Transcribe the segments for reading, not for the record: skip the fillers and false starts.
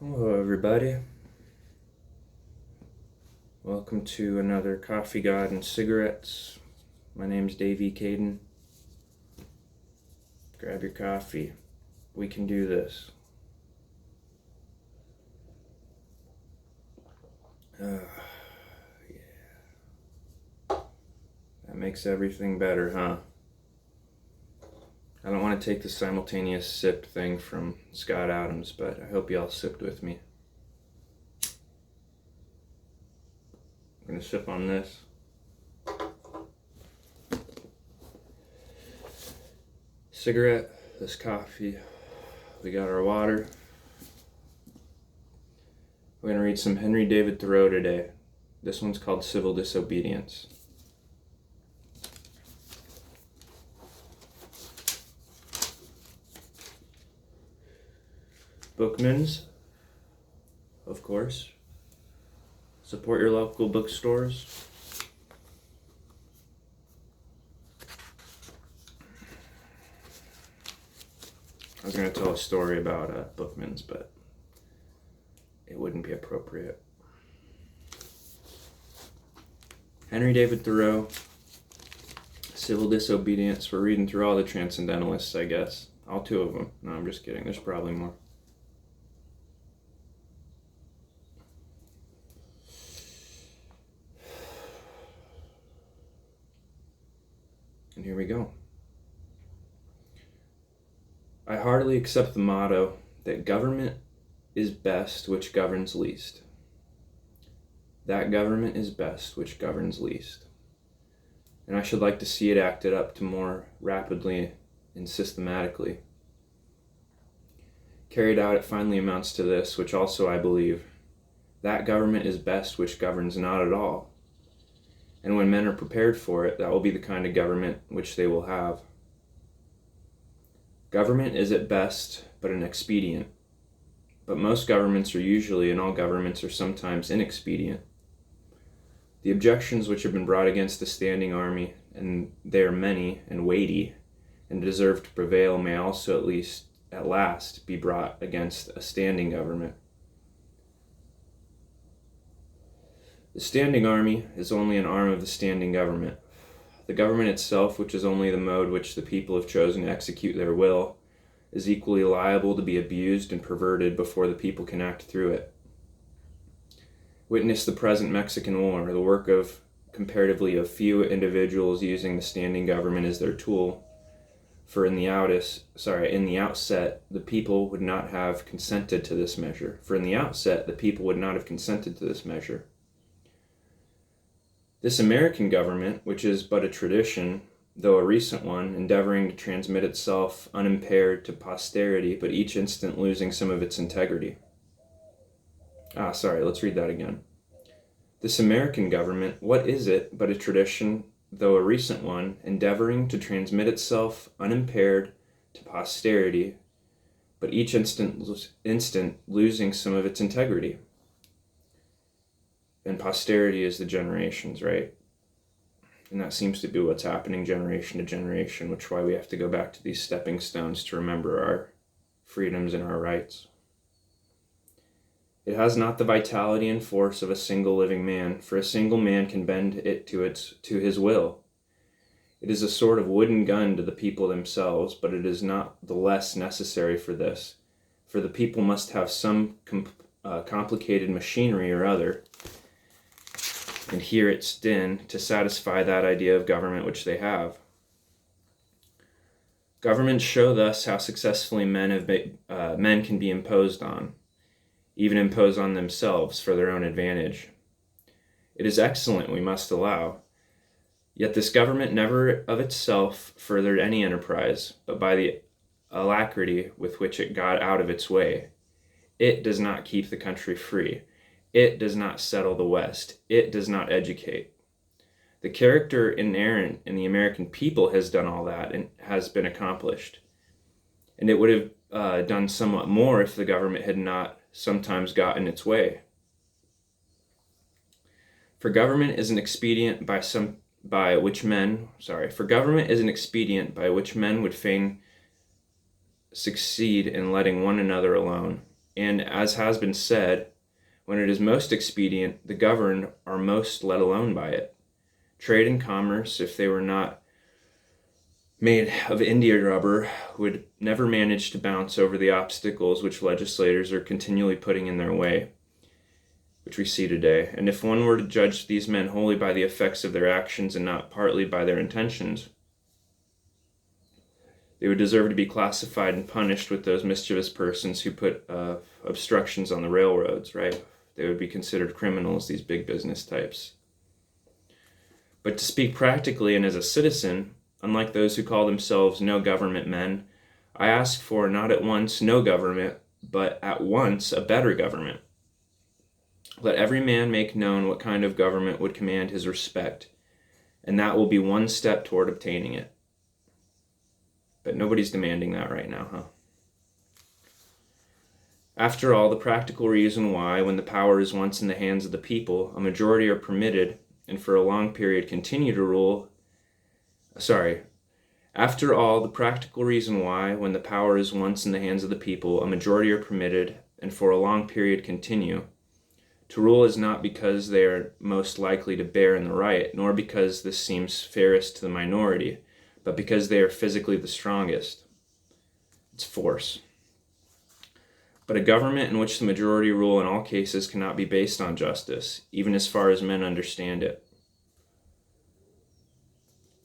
Hello everybody. Welcome to another Coffee, God, and Cigarettes. My name's Daye V Caiden. Grab your coffee. We can do this. Yeah. That makes everything better, huh? I don't want to take the simultaneous sip thing from Scott Adams, but I hope y'all sipped with me. I'm going to sip on this. Cigarette, this coffee. We got our water. We're going to read some Henry David Thoreau today. This one's called Civil Disobedience. Bookmans, of course. Support your local bookstores. I was going to tell a story about Bookmans, but it wouldn't be appropriate. Henry David Thoreau, Civil Disobedience. We're reading through all the Transcendentalists, I guess. All two of them. No, I'm just kidding. There's probably more. And here we go. I heartily accept the motto that government is best which governs least. That government is best which governs least. And I should like to see it acted up to more rapidly and systematically. Carried out, it finally amounts to this, which also I believe: that government is best which governs not at all. And when men are prepared for it, that will be the kind of government which they will have. Government is at best but an expedient. But most governments are usually, and all governments are sometimes, inexpedient. The objections which have been brought against the standing army, and they are many and weighty, and deserve to prevail, may also at last be brought against a standing government. The standing army is only an arm of the standing government. The government itself, which is only the mode which the people have chosen to execute their will, is equally liable to be abused and perverted before the people can act through it. Witness the present Mexican War, the work of comparatively a few individuals using the standing government as their tool. For in the outset, the people would not have consented to this measure. This American government, which is but a tradition, though a recent one, endeavoring to transmit itself unimpaired to posterity, but each instant losing some of its integrity. Let's read that again. This American government, what is it but a tradition, though a recent one, endeavoring to transmit itself unimpaired to posterity, but each instant losing some of its integrity? And posterity is the generations, right? And that seems to be what's happening generation to generation, which is why we have to go back to these stepping stones to remember our freedoms and our rights. It has not the vitality and force of a single living man, for a single man can bend it to his will. It is a sort of wooden gun to the people themselves, but it is not the less necessary for this, for the people must have some complicated machinery or other, and hear its din to satisfy that idea of government which they have. Governments show thus how successfully men can be imposed on, even impose on themselves for their own advantage. It is excellent, we must allow. Yet this government never of itself furthered any enterprise, but by the alacrity with which it got out of its way. It does not keep the country free. It does not settle the West. It does not educate. The character inherent in the American people has done all that and has been accomplished. And it would have done somewhat more if the government had not sometimes gotten its way. For government is an expedient by which men would fain succeed in letting one another alone, And as has been said, when it is most expedient, the governed are most let alone by it. Trade and commerce, if they were not made of India rubber, would never manage to bounce over the obstacles which legislators are continually putting in their way, which we see today. And if one were to judge these men wholly by the effects of their actions and not partly by their intentions, they would deserve to be classified and punished with those mischievous persons who put obstructions on the railroads, right? They would be considered criminals, these big business types. But to speak practically and as a citizen, unlike those who call themselves no government men, I ask for not at once no government, but at once a better government. Let every man make known what kind of government would command his respect, and that will be one step toward obtaining it. But nobody's demanding that right now, huh? After all, the practical reason why, when the power is once in the hands of the people, a majority are permitted, and for a long period continue to rule. After all, the practical reason why, when the power is once in the hands of the people, a majority are permitted, and for a long period continue to rule, is not because they are most likely to bear in the right, nor because this seems fairest to the minority, but because they are physically the strongest. It's force. But a government in which the majority rule in all cases cannot be based on justice, even as far as men understand it.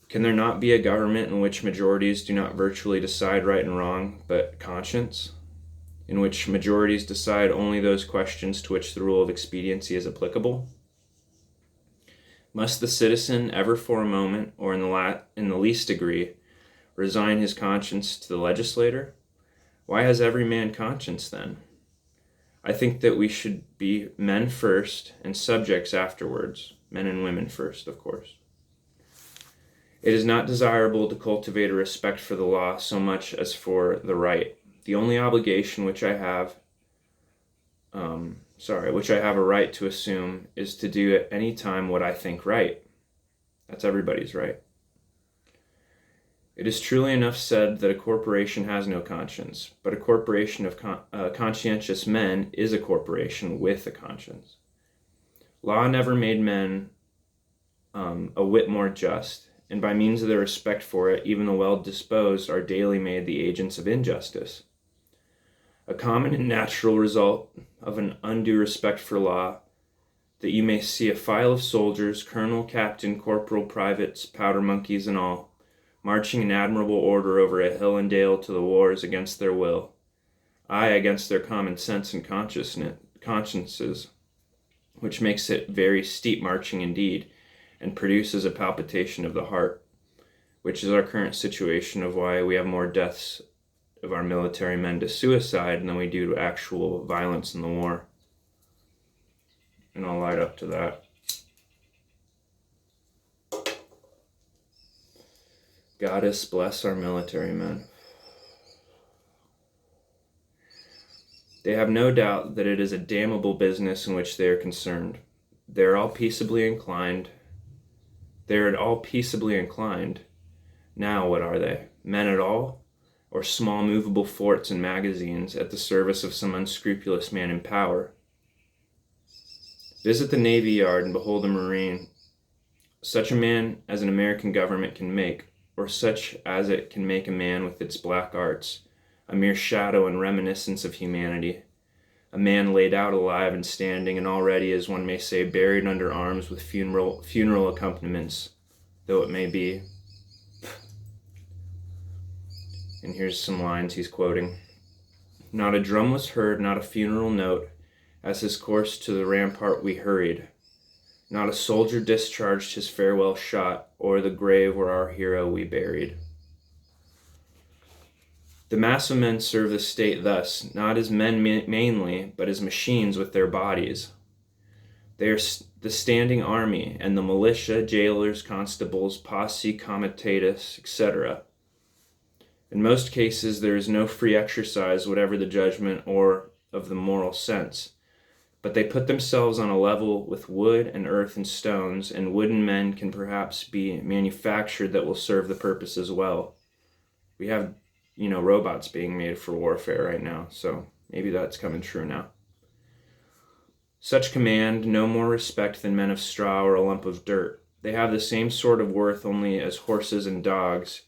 Can there not be a government in which majorities do not virtually decide right and wrong, but conscience? In which majorities decide only those questions to which the rule of expediency is applicable? Must the citizen ever for a moment, or in the least degree, resign his conscience to the legislator? Why has every man conscience then? I think that we should be men first and subjects afterwards. Men and women first, of course. It is not desirable to cultivate a respect for the law so much as for the right. The only obligation which I have a right to assume is to do at any time what I think right. That's everybody's right. It is truly enough said that a corporation has no conscience, but a corporation of conscientious men is a corporation with a conscience. Law never made men a whit more just, and by means of their respect for it, even the well-disposed are daily made the agents of injustice. A common and natural result of an undue respect for law, that you may see a file of soldiers, colonel, captain, corporal, privates, powder monkeys, and all, marching in admirable order over a hill and dale to the wars against their will, aye, against their common sense and consciences, which makes it very steep marching indeed, and produces a palpitation of the heart, which is our current situation of why we have more deaths of our military men to suicide than we do to actual violence in the war. And I'll light up to that. Goddess bless our military men. They have no doubt that it is a damnable business in which they are concerned. They are all peaceably inclined. Now what are they? Men at all? Or small movable forts and magazines at the service of some unscrupulous man in power? Visit the Navy Yard and behold a Marine, such a man as an American government can make, or such as it can make a man with its black arts, a mere shadow and reminiscence of humanity, a man laid out alive and standing, and already, as one may say, buried under arms with funeral accompaniments, though it may be. And here's some lines he's quoting. Not a drum was heard, not a funeral note, as his course to the rampart we hurried. Not a soldier discharged his farewell shot, o'er the grave where our hero we buried. The mass of men serve the state thus, not as men mainly, but as machines with their bodies. They are the standing army, and the militia, jailers, constables, posse comitatus, etc. In most cases, there is no free exercise, whatever the judgment or of the moral sense. But they put themselves on a level with wood and earth and stones, and wooden men can perhaps be manufactured that will serve the purpose as well. We have, robots being made for warfare right now, so Maybe that's coming true now. Such command no more respect than men of straw or a lump of dirt. They have the same sort of worth only as horses and dogs.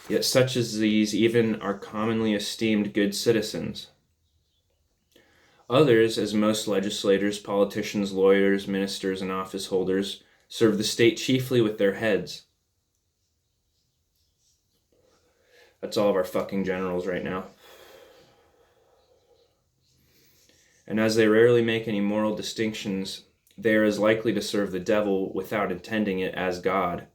Yet such as these even are commonly esteemed good citizens. Others, as most legislators, politicians, lawyers, ministers, and office holders, serve the state chiefly with their heads. That's all of our fucking generals right now. And as they rarely make any moral distinctions, they are as likely to serve the devil without intending it as God.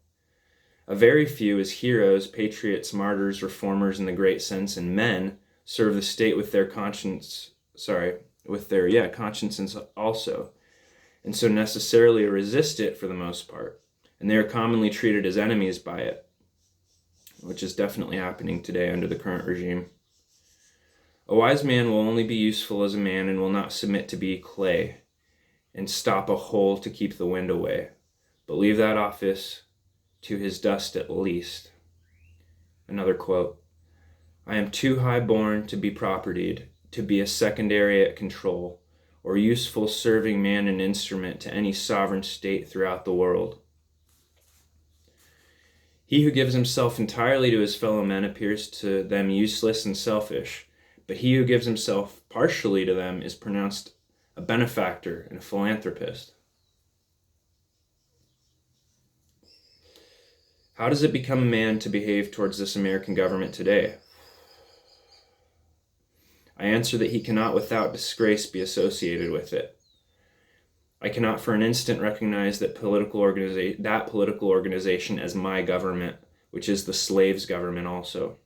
A very few as heroes, patriots, martyrs, reformers in the great sense, and men serve the state with their conscience, conscience also, and so necessarily resist it for the most part, and they are commonly treated as enemies by it, which is definitely happening today under the current regime. A wise man will only be useful as a man and will not submit to be clay and stop a hole to keep the wind away, but leave that office to his dust at least. Another quote, I am too high born to be propertied, to be a secondary at control, or useful serving man and instrument to any sovereign state throughout the world. He who gives himself entirely to his fellow men appears to them useless and selfish, but he who gives himself partially to them is pronounced a benefactor and a philanthropist. How does it become a man to behave towards this American government today? I answer that he cannot without disgrace be associated with it. I cannot for an instant recognize that political organization as my government, which is the slave's government also.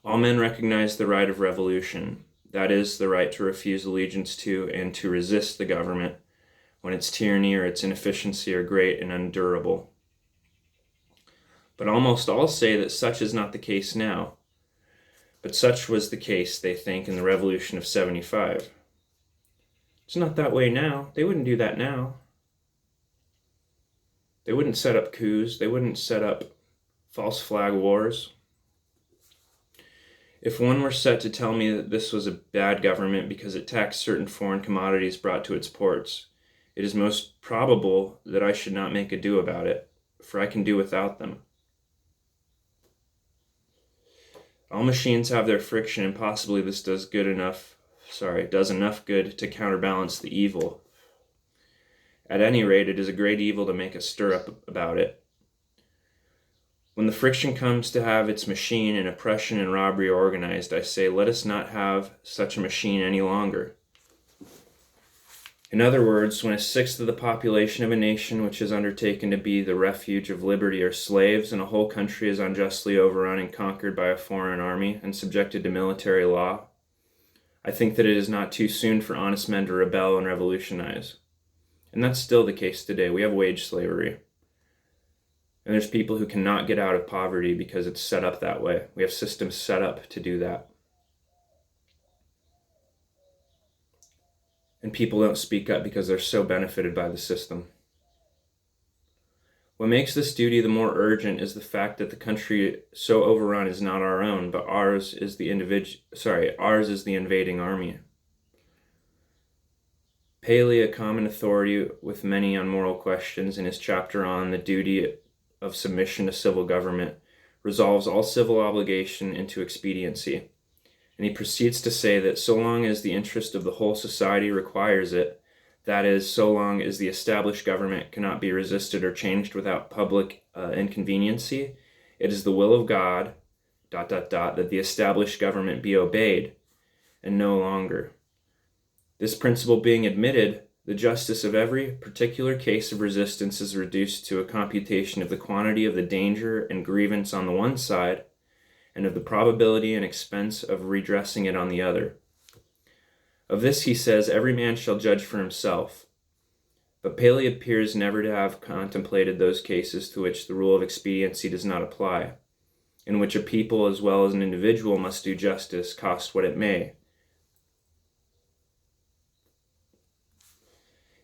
All men recognize the right of revolution, that is, the right to refuse allegiance to and to resist the government when its tyranny or its inefficiency are great and unendurable. But almost all say that such is not the case now. But such was the case, they think, in the Revolution of 75. It's not that way now. They wouldn't do that now. They wouldn't set up coups. They wouldn't set up false flag wars. If one were set to tell me that this was a bad government because it taxed certain foreign commodities brought to its ports, it is most probable that I should not make ado about it, for I can do without them. All machines have their friction, and possibly this does enough good to counterbalance the evil. At any rate, it is a great evil to make a stir up about it. When the friction comes to have its machine and oppression and robbery organized, I say, let us not have such a machine any longer. In other words, when a sixth of the population of a nation which is undertaken to be the refuge of liberty are slaves, and a whole country is unjustly overrun and conquered by a foreign army and subjected to military law, I think that it is not too soon for honest men to rebel and revolutionize. And that's still the case today. We have wage slavery. And there's people who cannot get out of poverty because it's set up that way. We have systems set up to do that. And people don't speak up because they're so benefited by the system. What makes this duty the more urgent is the fact that the country so overrun is not our own, but ours is the invading army. Paley, a common authority with many on moral questions, in his chapter on the duty of submission to civil government, resolves all civil obligation into expediency. And he proceeds to say that so long as the interest of the whole society requires it, that is, so long as the established government cannot be resisted or changed without public inconveniency, it is the will of God, ... that the established government be obeyed, and no longer. This principle being admitted, the justice of every particular case of resistance is reduced to a computation of the quantity of the danger and grievance on the one side, and of the probability and expense of redressing it on the other. Of this, he says, every man shall judge for himself. But Paley appears never to have contemplated those cases to which the rule of expediency does not apply, in which a people as well as an individual must do justice, cost what it may.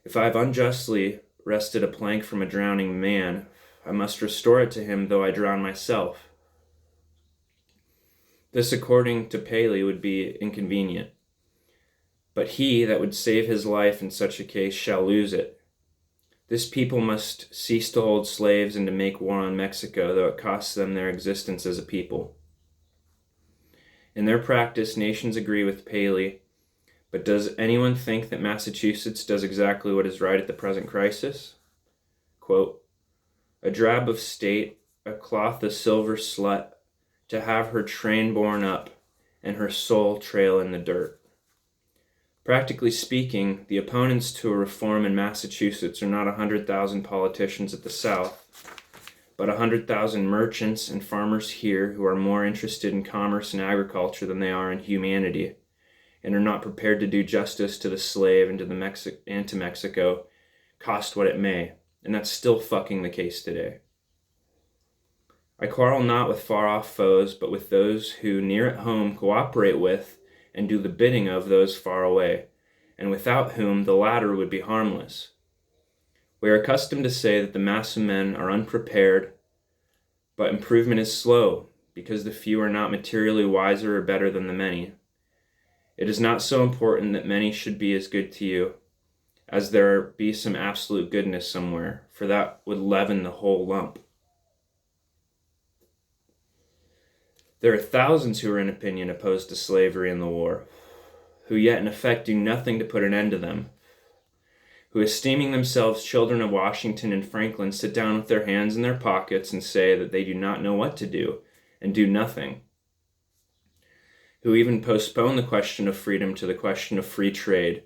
If I have unjustly wrested a plank from a drowning man, I must restore it to him, though I drown myself. This, according to Paley, would be inconvenient. But he that would save his life in such a case shall lose it. This people must cease to hold slaves and to make war on Mexico, though it costs them their existence as a people. In their practice, nations agree with Paley, but does anyone think that Massachusetts does exactly what is right at the present crisis? Quote, a drab of state, a cloth a silver slut, to have her train borne up, and her soul trail in the dirt. Practically speaking, the opponents to a reform in Massachusetts are not 100,000 politicians at the South, but 100,000 merchants and farmers here who are more interested in commerce and agriculture than they are in humanity, and are not prepared to do justice to the slave and to Mexico, cost what it may. And that's still fucking the case today. I quarrel not with far-off foes, but with those who near at home cooperate with and do the bidding of those far away, and without whom the latter would be harmless. We are accustomed to say that the mass of men are unprepared, but improvement is slow, because the few are not materially wiser or better than the many. It is not so important that many should be as good to you, as there be some absolute goodness somewhere, for that would leaven the whole lump. There are thousands who are in opinion opposed to slavery and the war, who yet in effect do nothing to put an end to them, who esteeming themselves children of Washington and Franklin sit down with their hands in their pockets and say that they do not know what to do, and do nothing, who even postpone the question of freedom to the question of free trade,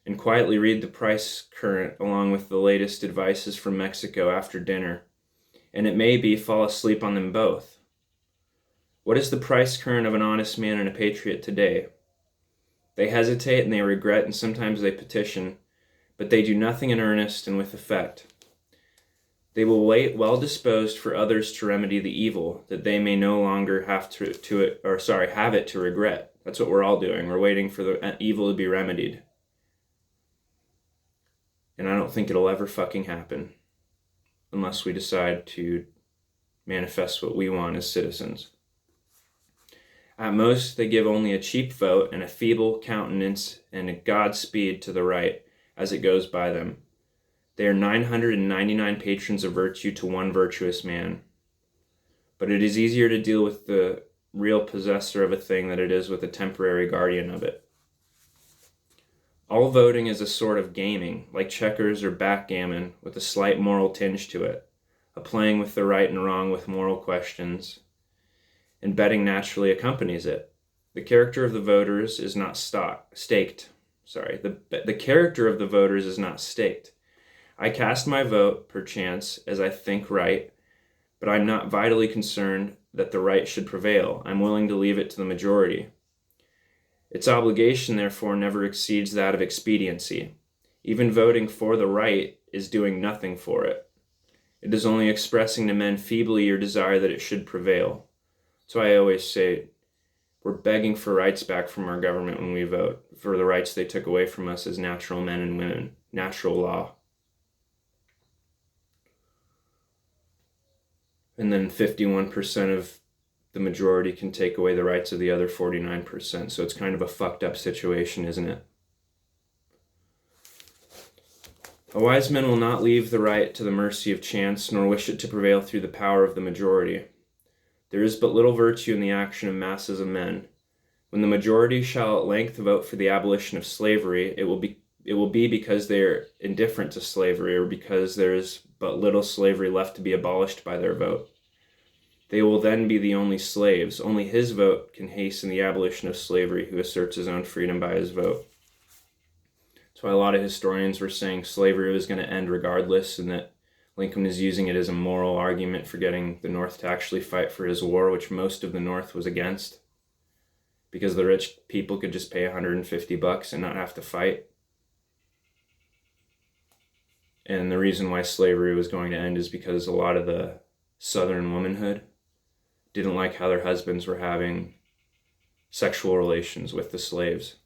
and quietly read the price current along with the latest advices from Mexico after dinner, and it may be fall asleep on them both. What is the price current of an honest man and a patriot today? They hesitate and they regret and sometimes they petition, but they do nothing in earnest and with effect. They will wait well disposed for others to remedy the evil, that they may no longer have it to regret. That's what we're all doing. We're waiting for the evil to be remedied. And I don't think it'll ever fucking happen unless we decide to manifest what we want as citizens. At most, they give only a cheap vote and a feeble countenance and a Godspeed to the right as it goes by them. They are 999 patrons of virtue to one virtuous man. But it is easier to deal with the real possessor of a thing than it is with a temporary guardian of it. All voting is a sort of gaming, like checkers or backgammon, with a slight moral tinge to it, a playing with the right and wrong with moral questions, and betting naturally accompanies it. The character of the voters is not staked. The character of the voters is not staked. I cast my vote, perchance, as I think right, but I'm not vitally concerned that the right should prevail. I'm willing to leave it to the majority. Its obligation, therefore, never exceeds that of expediency. Even voting for the right is doing nothing for it. It is only expressing to men feebly your desire that it should prevail. So I always say, we're begging for rights back from our government when we vote, for the rights they took away from us as natural men and women, natural law. And then 51% of the majority can take away the rights of the other 49%. So it's kind of a fucked up situation, isn't it? A wise man will not leave the right to the mercy of chance, nor wish it to prevail through the power of the majority. There is but little virtue in the action of masses of men. When the majority shall at length vote for the abolition of slavery, it will be because they are indifferent to slavery, or because there is but little slavery left to be abolished by their vote. They will then be the only slaves. Only his vote can hasten the abolition of slavery, who asserts his own freedom by his vote. That's why a lot of historians were saying slavery was going to end regardless, and that Lincoln is using it as a moral argument for getting the North to actually fight for his war, which most of the North was against, because the rich people could just pay $150 and not have to fight. And the reason why slavery was going to end is because a lot of the Southern womanhood didn't like how their husbands were having sexual relations with the slaves,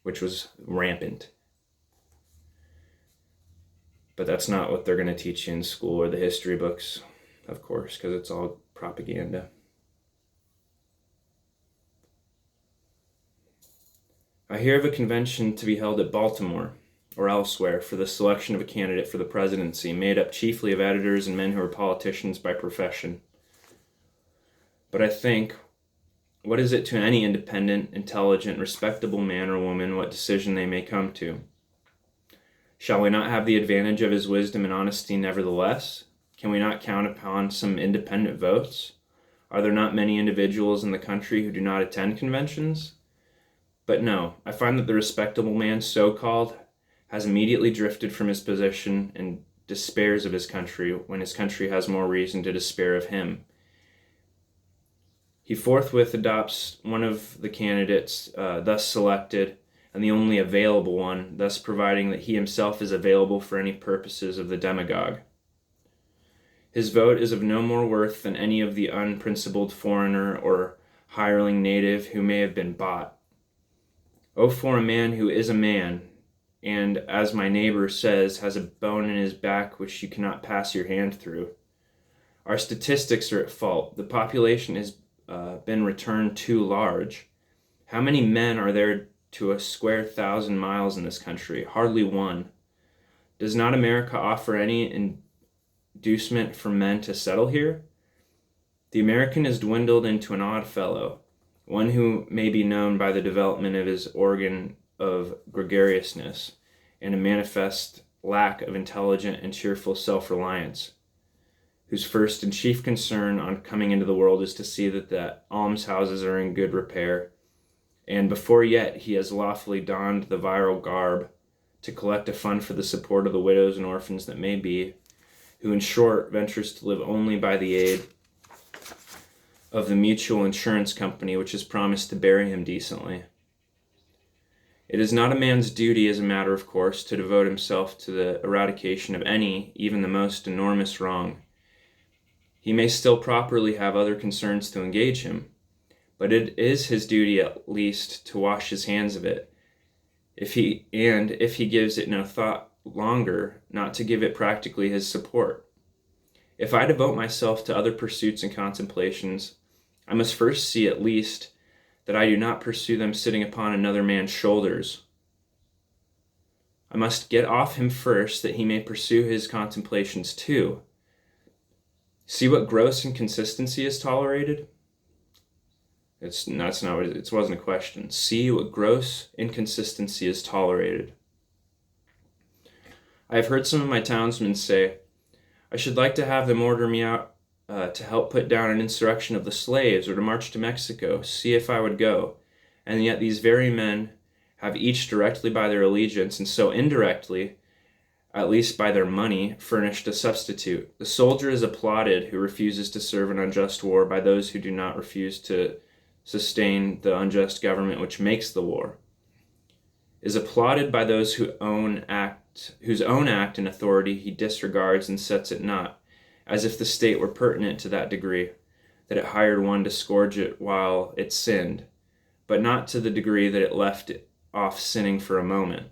which was rampant. But that's not what they're going to teach you in school or the history books, of course, because it's all propaganda. I hear of a convention to be held at Baltimore or elsewhere for the selection of a candidate for the presidency, made up chiefly of editors and men who are politicians by profession. But I think, what is it to any independent, intelligent, respectable man or woman what decision they may come to? Shall we not have the advantage of his wisdom and honesty nevertheless? Can we not count upon some independent votes? Are there not many individuals in the country who do not attend conventions? But no, I find that the respectable man, so-called, has immediately drifted from his position and despairs of his country when his country has more reason to despair of him. He forthwith adopts one of the candidates thus selected, and the only available one, thus providing that he himself is available for any purposes of the demagogue. His vote is of no more worth than any of the unprincipled foreigner or hireling native who may have been bought. Oh, for a man who is a man, and, as my neighbor says, has a bone in his back which you cannot pass your hand through. Our statistics are at fault. The population has been returned too large. How many men are there to a square 1,000 miles in this country? Hardly one. Does not America offer any inducement for men to settle here? The American is dwindled into an odd fellow, one who may be known by the development of his organ of gregariousness and a manifest lack of intelligent and cheerful self-reliance, whose first and chief concern on coming into the world is to see that the almshouses are in good repair, and before yet he has lawfully donned the virile garb to collect a fund for the support of the widows and orphans that may be, who in short ventures to live only by the aid of the mutual insurance company which has promised to bury him decently. It is not a man's duty, as a matter of course, to devote himself to the eradication of any, even the most enormous wrong. He may still properly have other concerns to engage him, but it is his duty at least to wash his hands of it, if he gives it no thought longer, not to give it practically his support. If I devote myself to other pursuits and contemplations, I must first see at least that I do not pursue them sitting upon another man's shoulders. I must get off him first, that he may pursue his contemplations too. See what gross inconsistency is tolerated? It wasn't a question. See what gross inconsistency is tolerated. I have heard some of my townsmen say, I should like to have them order me out to help put down an insurrection of the slaves, or to march to Mexico, see if I would go. And yet these very men have each directly by their allegiance, and so indirectly, at least by their money, furnished a substitute. The soldier is applauded who refuses to serve an unjust war by those who do not refuse to sustain the unjust government which makes the war. Is applauded by those whose own act and authority he disregards and sets at naught, as if the state were pertinent to that degree, that it hired one to scourge it while it sinned, but not to the degree that it left it off sinning for a moment.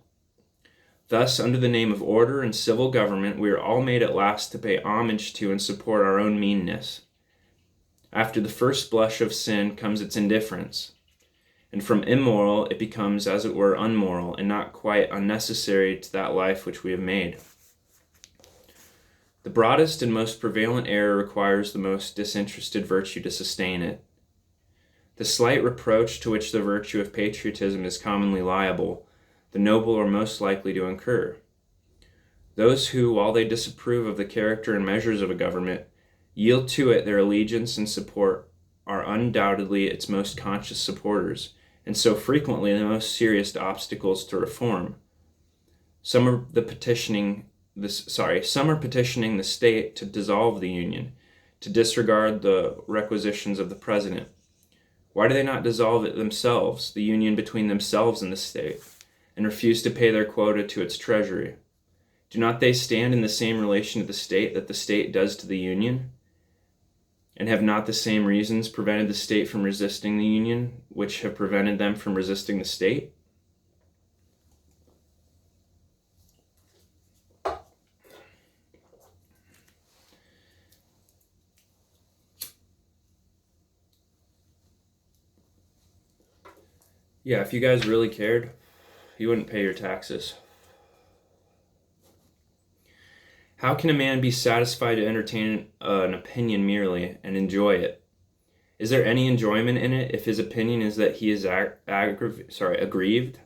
Thus, under the name of order and civil government, we are all made at last to pay homage to and support our own meanness. After the first blush of sin comes its indifference, and from immoral it becomes, as it were, unmoral, and not quite unnecessary to that life which we have made. The broadest and most prevalent error requires the most disinterested virtue to sustain it. The slight reproach to which the virtue of patriotism is commonly liable, the noble are most likely to incur. Those who, while they disapprove of the character and measures of a government, yield to it their allegiance and support, are undoubtedly its most conscious supporters, and so frequently the most serious obstacles to reform. Some are petitioning the state to dissolve the Union, to disregard the requisitions of the President. Why do they not dissolve it themselves, the Union between themselves and the state, and refuse to pay their quota to its treasury? Do not they stand in the same relation to the state that the state does to the Union? And have not the same reasons prevented the state from resisting the Union, which have prevented them from resisting the state? Yeah, if you guys really cared, you wouldn't pay your taxes. How can a man be satisfied to entertain an opinion merely and enjoy it? Is there any enjoyment in it if his opinion is that he is aggrieved?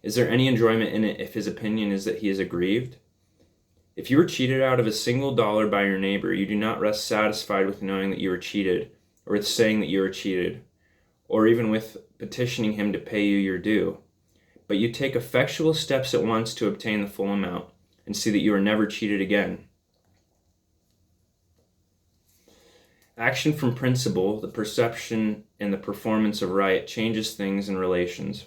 Is there any enjoyment in it if his opinion is that he is aggrieved? If you were cheated out of a single dollar by your neighbor, you do not rest satisfied with knowing that you were cheated, or with saying that you were cheated, or even with petitioning him to pay you your due. But you take effectual steps at once to obtain the full amount, and see that you are never cheated again. Action from principle, the perception and the performance of right, changes things and relations.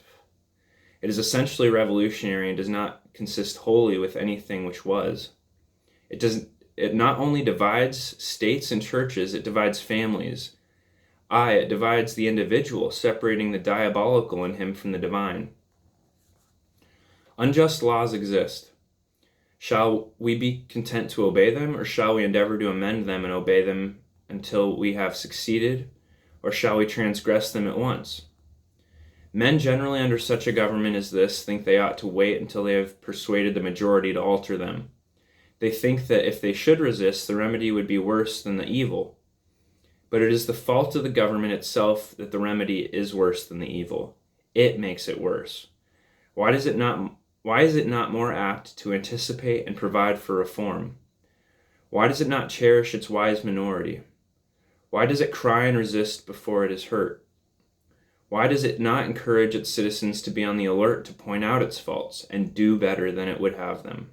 It is essentially revolutionary and does not consist wholly with anything which was. It not only divides states and churches, it divides families. It divides the individual, separating the diabolical in him from the divine. Unjust laws exist. Shall we be content to obey them, or shall we endeavor to amend them and obey them until we have succeeded, or shall we transgress them at once? Men generally under such a government as this think they ought to wait until they have persuaded the majority to alter them. They think that if they should resist, the remedy would be worse than the evil. But it is the fault of the government itself that the remedy is worse than the evil. It makes it worse. Why is it not more apt to anticipate and provide for reform? Why does it not cherish its wise minority? Why does it cry and resist before it is hurt? Why does it not encourage its citizens to be on the alert to point out its faults and do better than it would have them?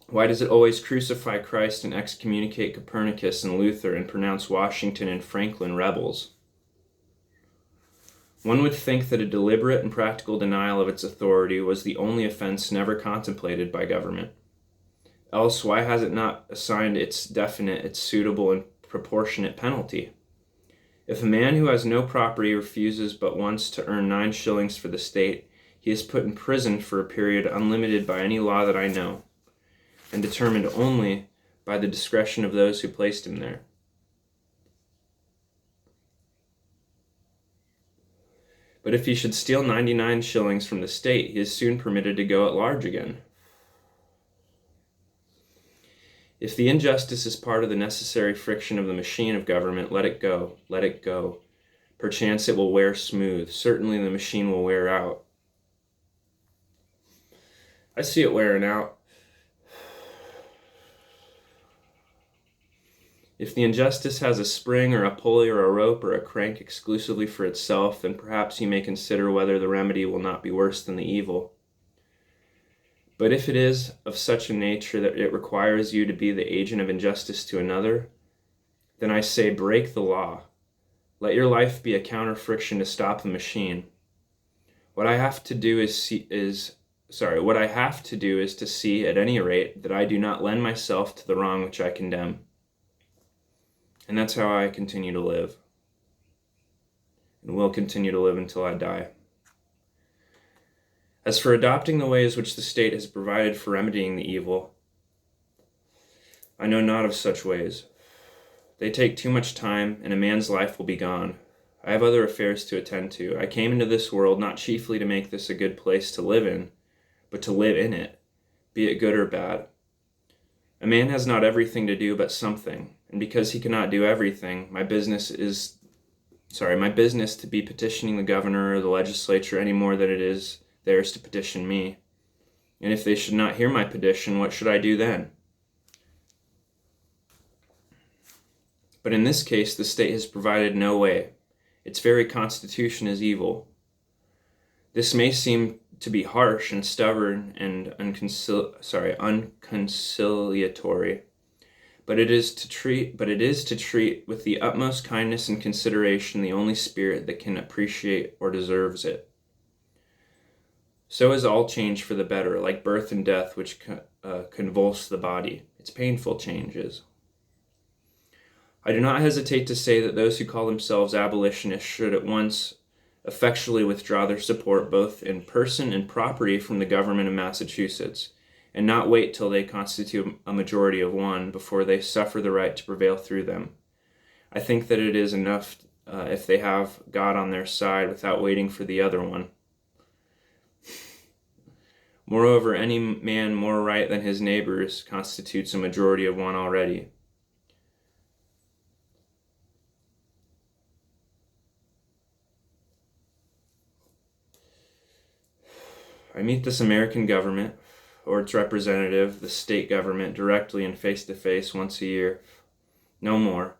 Why does it always crucify Christ and excommunicate Copernicus and Luther and pronounce Washington and Franklin rebels? One would think that a deliberate and practical denial of its authority was the only offense never contemplated by government. Else, why has it not assigned its definite, its suitable and proportionate penalty? If a man who has no property refuses but once to earn 9 shillings for the state, he is put in prison for a period unlimited by any law that I know, and determined only by the discretion of those who placed him there. But if he should steal 99 shillings from the state, he is soon permitted to go at large again. If the injustice is part of the necessary friction of the machine of government, let it go, let it go. Perchance it will wear smooth. Certainly the machine will wear out. I see it wearing out. If the injustice has a spring or a pulley or a rope or a crank exclusively for itself, then perhaps you may consider whether the remedy will not be worse than the evil. But if it is of such a nature that it requires you to be the agent of injustice to another, then I say break the law. Let your life be a counter friction to stop the machine. What I have to do is to see at any rate that I do not lend myself to the wrong which I condemn. And that's how I continue to live, and will continue to live until I die. As for adopting the ways which the state has provided for remedying the evil, I know not of such ways. They take too much time, and a man's life will be gone. I have other affairs to attend to. I came into this world not chiefly to make this a good place to live in, but to live in it, be it good or bad. A man has not everything to do but something, and because he cannot do everything, my business to be petitioning the governor or the legislature any more than it is theirs to petition me. And if they should not hear my petition, what should I do then? But in this case, the state has provided no way. Its very constitution is evil. This may seem to be harsh and stubborn and unconciliatory, but it is to treat with the utmost kindness and consideration the only spirit that can appreciate or deserves it. So is all change for the better, like birth and death, which convulse the body. It's painful changes. I do not hesitate to say that those who call themselves abolitionists should at once effectually withdraw their support both in person and property from the government of Massachusetts, and not wait till they constitute a majority of one before they suffer the right to prevail through them. I think that it is enough if they have God on their side without waiting for the other one. Moreover, any man more right than his neighbors constitutes a majority of one already. I meet this American government, or its representative, the state government, directly and face-to-face once a year, no more,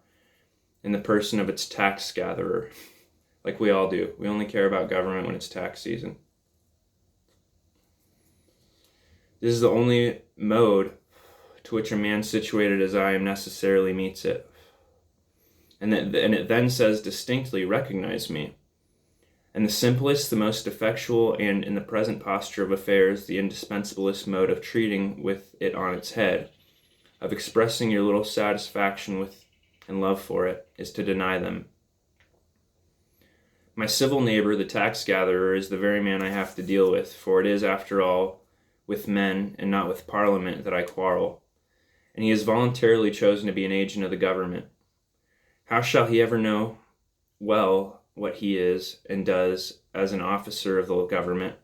in the person of its tax gatherer, like we all do. We only care about government when it's tax season. This is the only mode to which a man situated as I am necessarily meets it. And it then says distinctly, recognize me. And the simplest, the most effectual, and in the present posture of affairs, the indispensablest mode of treating with it on its head, of expressing your little satisfaction with and love for it, is to deny them. My civil neighbor, the tax gatherer, is the very man I have to deal with, for it is, after all, with men and not with Parliament that I quarrel, and he has voluntarily chosen to be an agent of the government. How shall he ever know well what he is and does as an officer of the government,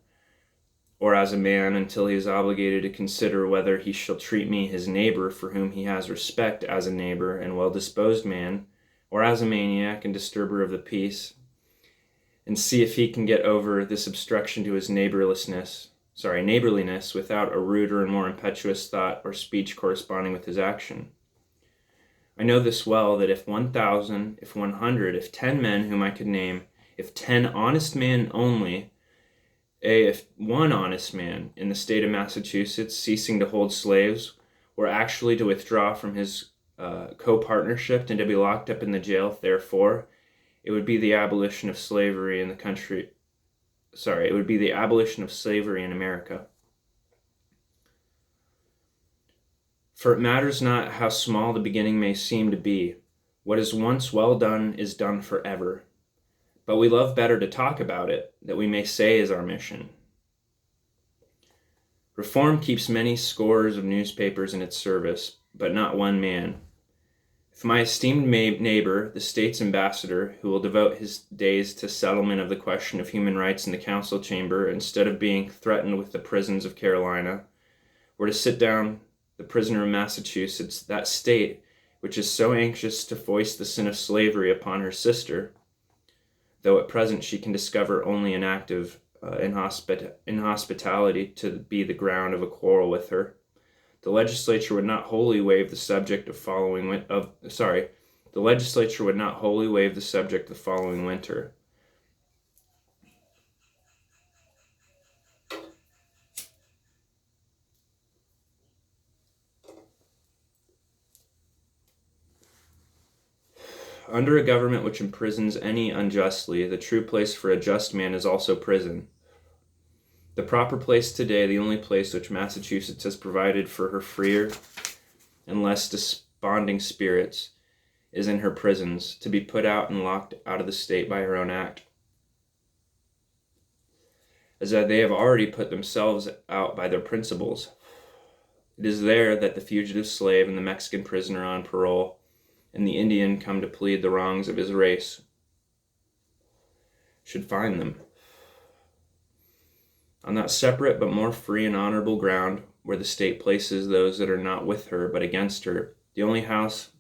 or as a man, until he is obligated to consider whether he shall treat me, his neighbor, for whom he has respect, as a neighbor and well-disposed man, or as a maniac and disturber of the peace, and see if he can get over this obstruction to his neighborliness without a ruder and more impetuous thought or speech corresponding with his action. I know this well, that if 1,000, if 100, if 10 men whom I could name, if 10 honest men only, if one honest man in the state of Massachusetts, ceasing to hold slaves, were actually to withdraw from his co-partnership and to be locked up in the jail, therefore, it would be the abolition of slavery in the country. It would be the abolition of slavery in America. For it matters not how small the beginning may seem to be. What is once well done is done forever. But we love better to talk about it, that we may say is our mission. Reform keeps many scores of newspapers in its service, but not one man. If my esteemed neighbor, the state's ambassador, who will devote his days to settlement of the question of human rights in the council chamber instead of being threatened with the prisons of Carolina, were to sit down the prisoner of Massachusetts, that state which is so anxious to foist the sin of slavery upon her sister, though at present she can discover only an act of inhospitality to be the ground of a quarrel with her, the legislature would not wholly waive the subject the following winter. Under a government which imprisons any unjustly, the true place for a just man is also prison. The proper place today, the only place which Massachusetts has provided for her freer and less desponding spirits, is in her prisons, to be put out and locked out of the state by her own act. As that they have already put themselves out by their principles. It is there that the fugitive slave and the Mexican prisoner on parole and the Indian come to plead the wrongs of his race should find them. On that separate but more free and honorable ground where the state places those that are not with her but against her, the only house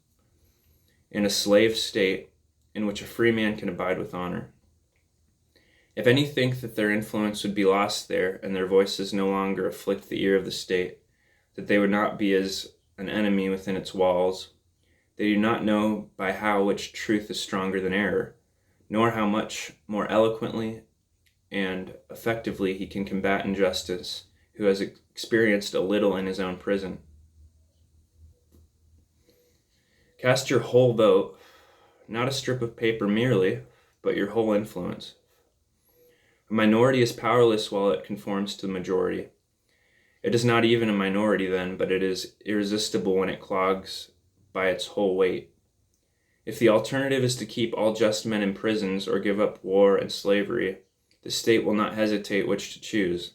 in a slave state in which a free man can abide with honor. If any think that their influence would be lost there and their voices no longer afflict the ear of the state, that they would not be as an enemy within its walls, they do not know by how which truth is stronger than error, nor how much more eloquently and effectively he can combat injustice who has experienced a little in his own prison. Cast your whole vote, not a strip of paper merely, but your whole influence. A minority is powerless while it conforms to the majority. It is not even a minority then, but it is irresistible when it clogs by its whole weight. If the alternative is to keep all just men in prisons or give up war and slavery, the state will not hesitate which to choose.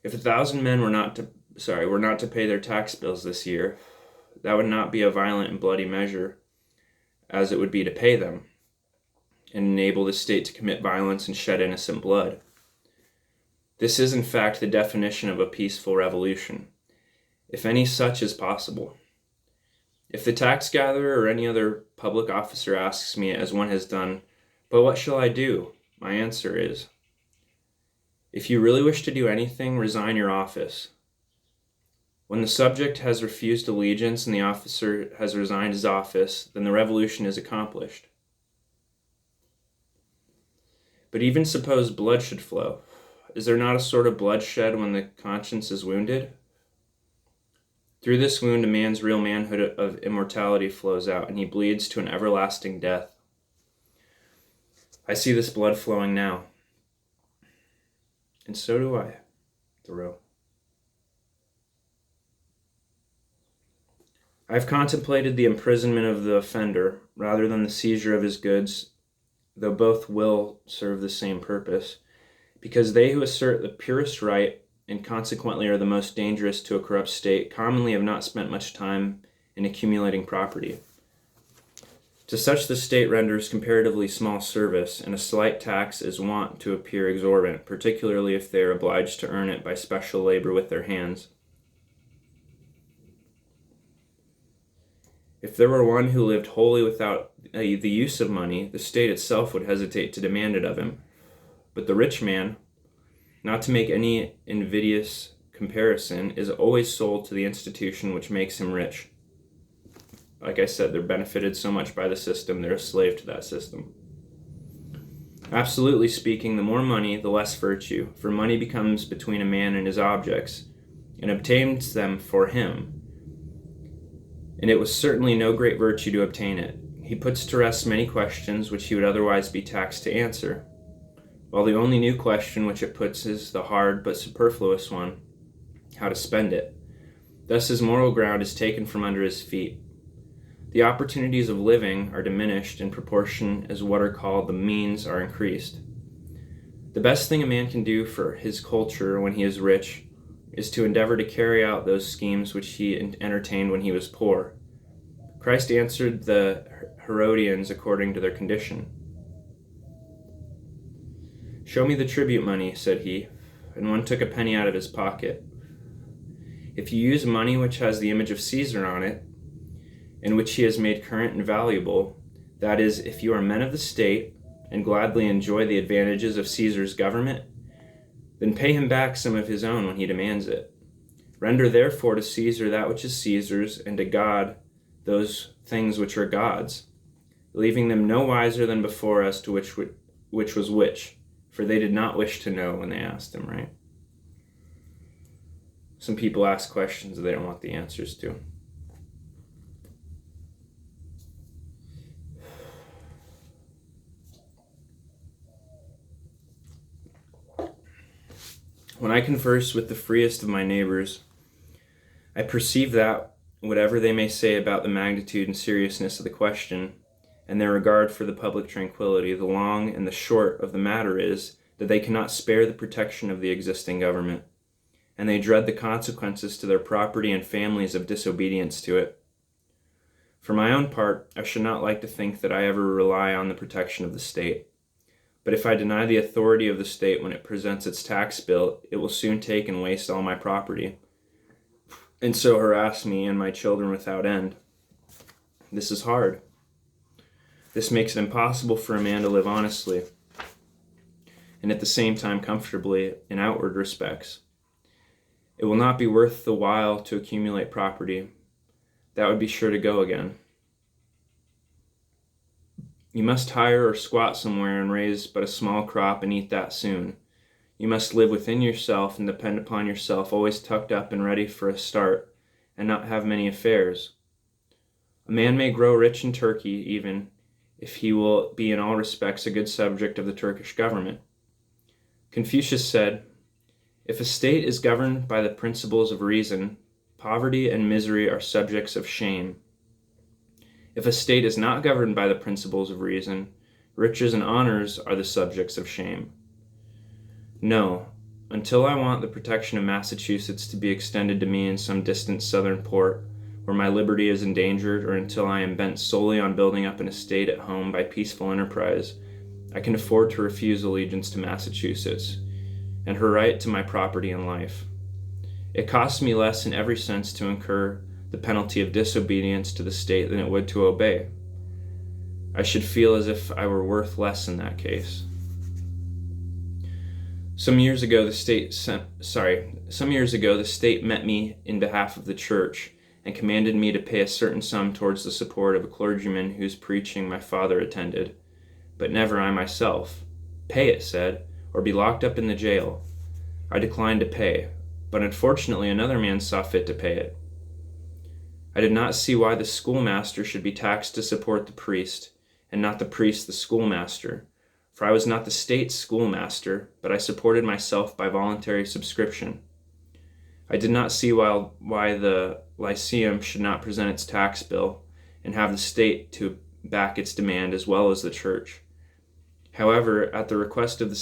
If 1,000 men were not to pay their tax bills this year, that would not be a violent and bloody measure, as it would be to pay them, and enable the state to commit violence and shed innocent blood. This is in fact the definition of a peaceful revolution, if any such is possible. If the tax gatherer or any other public officer asks me, as one has done, "But what shall I do?" my answer is, if you really wish to do anything, resign your office. When the subject has refused allegiance and the officer has resigned his office, then the revolution is accomplished. But even suppose blood should flow. Is there not a sort of bloodshed when the conscience is wounded? Through this wound, a man's real manhood of immortality flows out, and he bleeds to an everlasting death. I see this blood flowing now. And so do I, Thoreau. I have contemplated the imprisonment of the offender rather than the seizure of his goods, though both will serve the same purpose, because they who assert the purest right and consequently are the most dangerous to a corrupt state commonly have not spent much time in accumulating property. To such the state renders comparatively small service, and a slight tax is wont to appear exorbitant, particularly if they are obliged to earn it by special labor with their hands. If there were one who lived wholly without the use of money, the state itself would hesitate to demand it of him. But the rich man, not to make any invidious comparison, is always sold to the institution which makes him rich. Like I said, they're benefited so much by the system, they're a slave to that system. Absolutely speaking, the more money, the less virtue, for money becomes between a man and his objects, and obtains them for him. And it was certainly no great virtue to obtain it. He puts to rest many questions which he would otherwise be taxed to answer, while the only new question which it puts is the hard but superfluous one, how to spend it. Thus his moral ground is taken from under his feet. The opportunities of living are diminished in proportion as what are called the means are increased. The best thing a man can do for his culture when he is rich is to endeavor to carry out those schemes which he entertained when he was poor. Christ answered the Herodians according to their condition. "Show me the tribute money," said he, and one took a penny out of his pocket. If you use money which has the image of Caesar on it, and which he has made current and valuable, that is, if you are men of the state, and gladly enjoy the advantages of Caesar's government, then pay him back some of his own when he demands it. Render therefore to Caesar that which is Caesar's, and to God those things which are God's, leaving them no wiser than before as to which was which, for they did not wish to know when they asked him, right? Some people ask questions that they don't want the answers to. When I converse with the freest of my neighbors, I perceive that, whatever they may say about the magnitude and seriousness of the question, and their regard for the public tranquility, the long and the short of the matter is that they cannot spare the protection of the existing government, and they dread the consequences to their property and families of disobedience to it. For my own part, I should not like to think that I ever rely on the protection of the state. But if I deny the authority of the state when it presents its tax bill, it will soon take and waste all my property, and so harass me and my children without end. This is hard. This makes it impossible for a man to live honestly, and at the same time comfortably in outward respects. It will not be worth the while to accumulate property. That would be sure to go again. You must hire or squat somewhere and raise but a small crop and eat that soon. You must live within yourself and depend upon yourself, always tucked up and ready for a start, and not have many affairs. A man may grow rich in Turkey, even if he will be in all respects a good subject of the Turkish government. Confucius said, "If a state is governed by the principles of reason, poverty and misery are subjects of shame. If a state is not governed by the principles of reason, riches and honors are the subjects of shame." No, until I want the protection of Massachusetts to be extended to me in some distant southern port, or my liberty is endangered, or until I am bent solely on building up an estate at home by peaceful enterprise, I can afford to refuse allegiance to Massachusetts and her right to my property and life. It costs me less in every sense to incur the penalty of disobedience to the state than it would to obey. I should feel as if I were worth less in that case. Some years ago, the state met me in behalf of the church and commanded me to pay a certain sum towards the support of a clergyman whose preaching my father attended, but never I myself. Pay, it said, or be locked up in the jail. I declined to pay, but unfortunately another man saw fit to pay it. I did not see why the schoolmaster should be taxed to support the priest, and not the priest the schoolmaster, for I was not the state's schoolmaster, but I supported myself by voluntary subscription. I did not see why the Lyceum should not present its tax bill, and have the state to back its demand as well as the church. However, at the request of the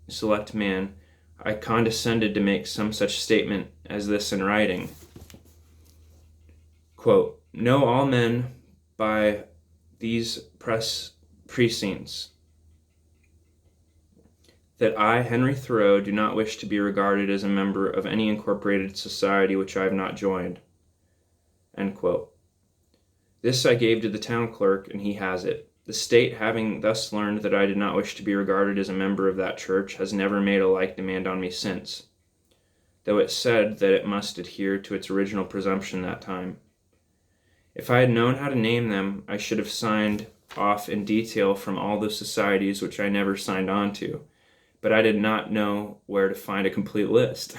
select man, I condescended to make some such statement as this in writing. Quote, "Know all men by these precincts that I, Henry Thoreau, do not wish to be regarded as a member of any incorporated society which I have not joined." End quote. This I gave to the town clerk, and he has it. The state, having thus learned that I did not wish to be regarded as a member of that church, has never made a like demand on me since, though it said that it must adhere to its original presumption that time. If I had known how to name them, I should have signed off in detail from all the societies which I never signed on to, but I did not know where to find a complete list.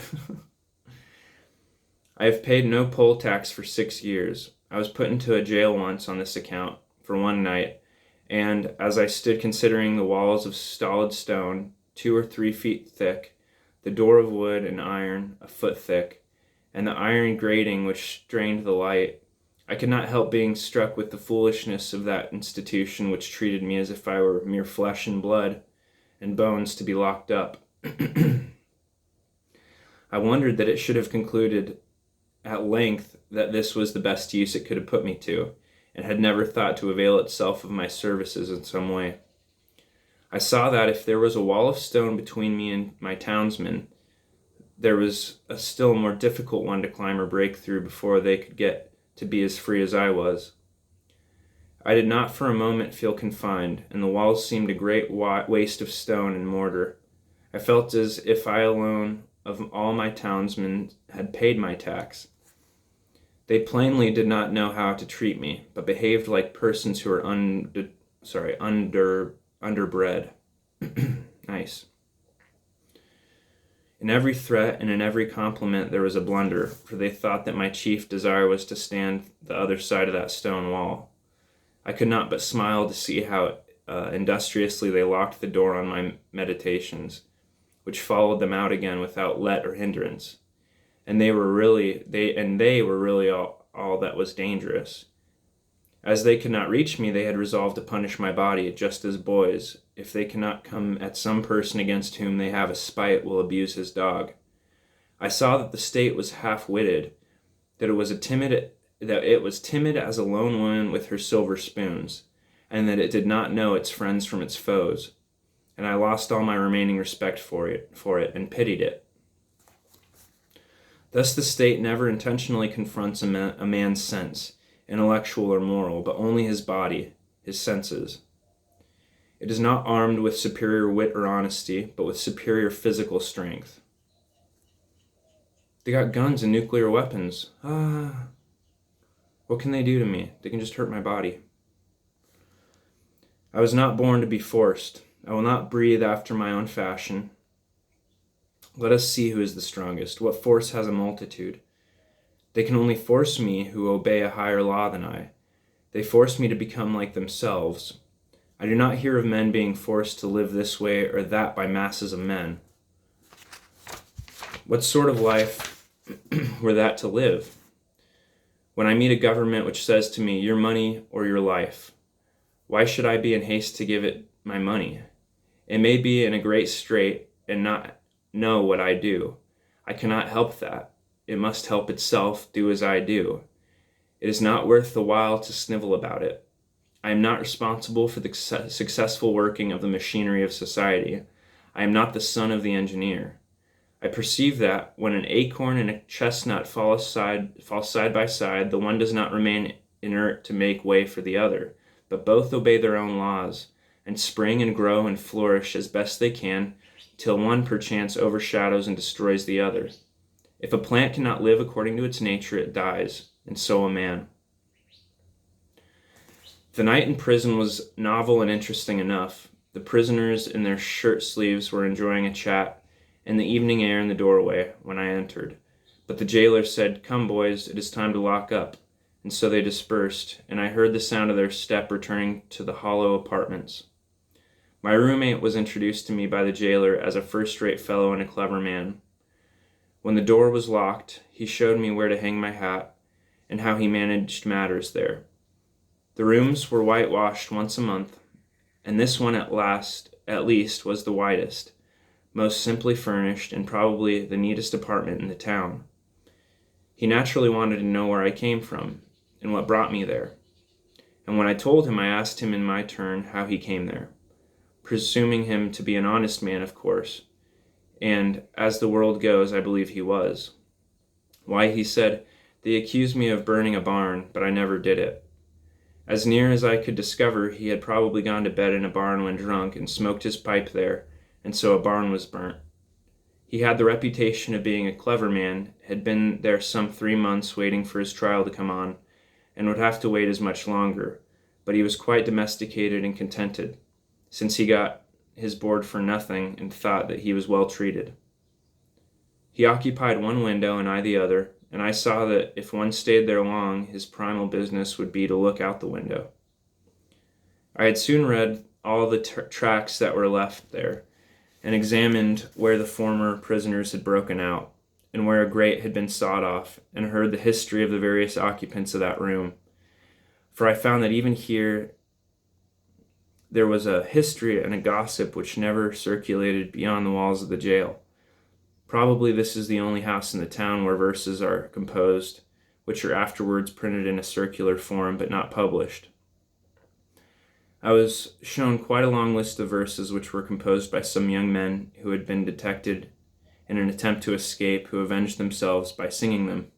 I have paid no poll tax for 6 years. I was put into a jail once on this account for one night, and as I stood considering the walls of solid stone, 2 or 3 feet thick, the door of wood and iron, a foot thick, and the iron grating which strained the light, I could not help being struck with the foolishness of that institution which treated me as if I were mere flesh and blood and bones to be locked up. I wondered that it should have concluded at length that this was the best use it could have put me to, and had never thought to avail itself of my services in some way. I saw that if there was a wall of stone between me and my townsmen, there was a still more difficult one to climb or break through before they could get to be as free as I was. I did not for a moment feel confined, and the walls seemed a great waste of stone and mortar. I felt as if I alone of all my townsmen had paid my tax. They plainly did not know how to treat me, but behaved like persons who were underbred. Nice. In every threat and in every compliment there was a blunder, for they thought that my chief desire was to stand the other side of that stone wall. I could not but smile to see how industriously they locked the door on my meditations, which followed them out again without let or hindrance. And they were really all that was dangerous. As they could not reach me, they had resolved to punish my body, just as boys, if they cannot come at some person against whom they have a spite, will abuse his dog. I saw that the state was half-witted, that it was timid as a lone woman with her silver spoons, and that it did not know its friends from its foes. And I lost all my remaining respect for it, and pitied it. Thus the state never intentionally confronts a man's sense, intellectual or moral, but only his body, his senses. It is not armed with superior wit or honesty, but with superior physical strength. They got guns and nuclear weapons. What can they do to me? They can just hurt my body. I was not born to be forced. I will not breathe after my own fashion. Let us see who is the strongest. What force has a multitude? They can only force me who obey a higher law than I. They force me to become like themselves. I do not hear of men being forced to live this way or that by masses of men. What sort of life were that to live? When I meet a government which says to me, your money or your life, why should I be in haste to give it my money? It may be in a great strait and not know what I do. I cannot help that. It must help itself, do as I do. It is not worth the while to snivel about it. I am not responsible for the successful working of the machinery of society. I am not the son of the engineer. I perceive that, when an acorn and a chestnut fall side by side, the one does not remain inert to make way for the other, but both obey their own laws, and spring and grow and flourish as best they can, till one perchance overshadows and destroys the other. If a plant cannot live according to its nature, it dies, and so a man. The night in prison was novel and interesting enough. The prisoners in their shirt sleeves were enjoying a chat in the evening air in the doorway when I entered. But the jailer said, "Come, boys, it is time to lock up." And so they dispersed, and I heard the sound of their step returning to the hollow apartments. My roommate was introduced to me by the jailer as a first-rate fellow and a clever man. When the door was locked, he showed me where to hang my hat and how he managed matters there. The rooms were whitewashed once a month, and this one at least was the whitest, most simply furnished, and probably the neatest apartment in the town. He naturally wanted to know where I came from, and what brought me there. And when I told him, I asked him in my turn how he came there, presuming him to be an honest man, of course, and, as the world goes, I believe he was. Why, he said, "They accused me of burning a barn, but I never did it." As near as I could discover, he had probably gone to bed in a barn when drunk and smoked his pipe there, and so a barn was burnt. He had the reputation of being a clever man, had been there some 3 months waiting for his trial to come on, and would have to wait as much longer, but he was quite domesticated and contented, since he got his board for nothing and thought that he was well treated. He occupied one window and I the other, and I saw that if one stayed there long, his primal business would be to look out the window. I had soon read all the tracts that were left there, and examined where the former prisoners had broken out, and where a grate had been sawed off, and heard the history of the various occupants of that room. For I found that even here there was a history and a gossip which never circulated beyond the walls of the jail. Probably this is the only house in the town where verses are composed, which are afterwards printed in a circular form but not published. I was shown quite a long list of verses which were composed by some young men who had been detected in an attempt to escape, who avenged themselves by singing them.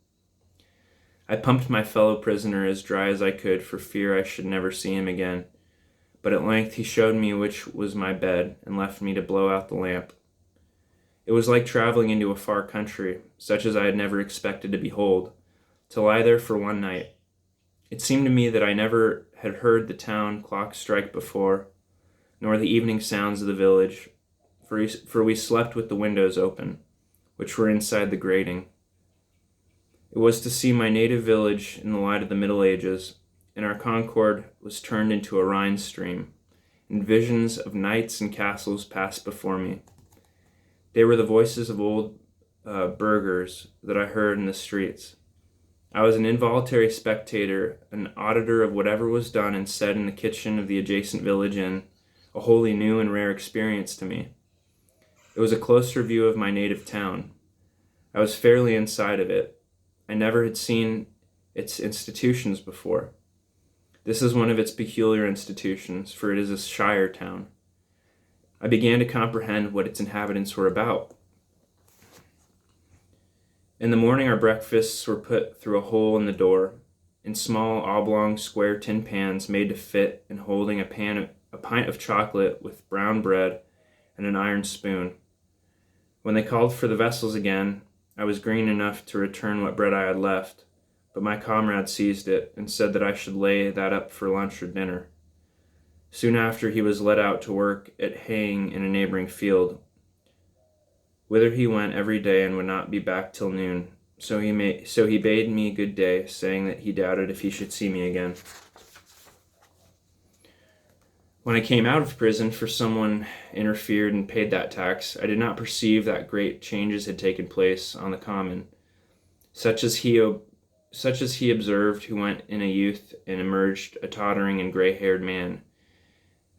I pumped my fellow prisoner as dry as I could for fear I should never see him again, but at length he showed me which was my bed and left me to blow out the lamp. It was like traveling into a far country, such as I had never expected to behold, to lie there for one night. It seemed to me that I never had heard the town clock strike before, nor the evening sounds of the village, for we slept with the windows open, which were inside the grating. It was to see my native village in the light of the Middle Ages, and our concord was turned into a Rhine stream, and visions of knights and castles passed before me. They were the voices of old burghers that I heard in the streets. I was an involuntary spectator, an auditor of whatever was done and said in the kitchen of the adjacent village inn, a wholly new and rare experience to me. It was a closer view of my native town. I was fairly inside of it. I never had seen its institutions before. This is one of its peculiar institutions, for it is a shire town. I began to comprehend what its inhabitants were about. In the morning our breakfasts were put through a hole in the door, in small oblong square tin pans made to fit and holding a pint of chocolate with brown bread and an iron spoon. When they called for the vessels again, I was green enough to return what bread I had left, but my comrade seized it and said that I should lay that up for lunch or dinner. Soon after he was let out to work at haying in a neighboring field, whither he went every day and would not be back till noon. So he bade me good day, saying that he doubted if he should see me again. When I came out of prison, for someone interfered and paid that tax, I did not perceive that great changes had taken place on the common, such as he observed who went in a youth and emerged a tottering and gray-haired man.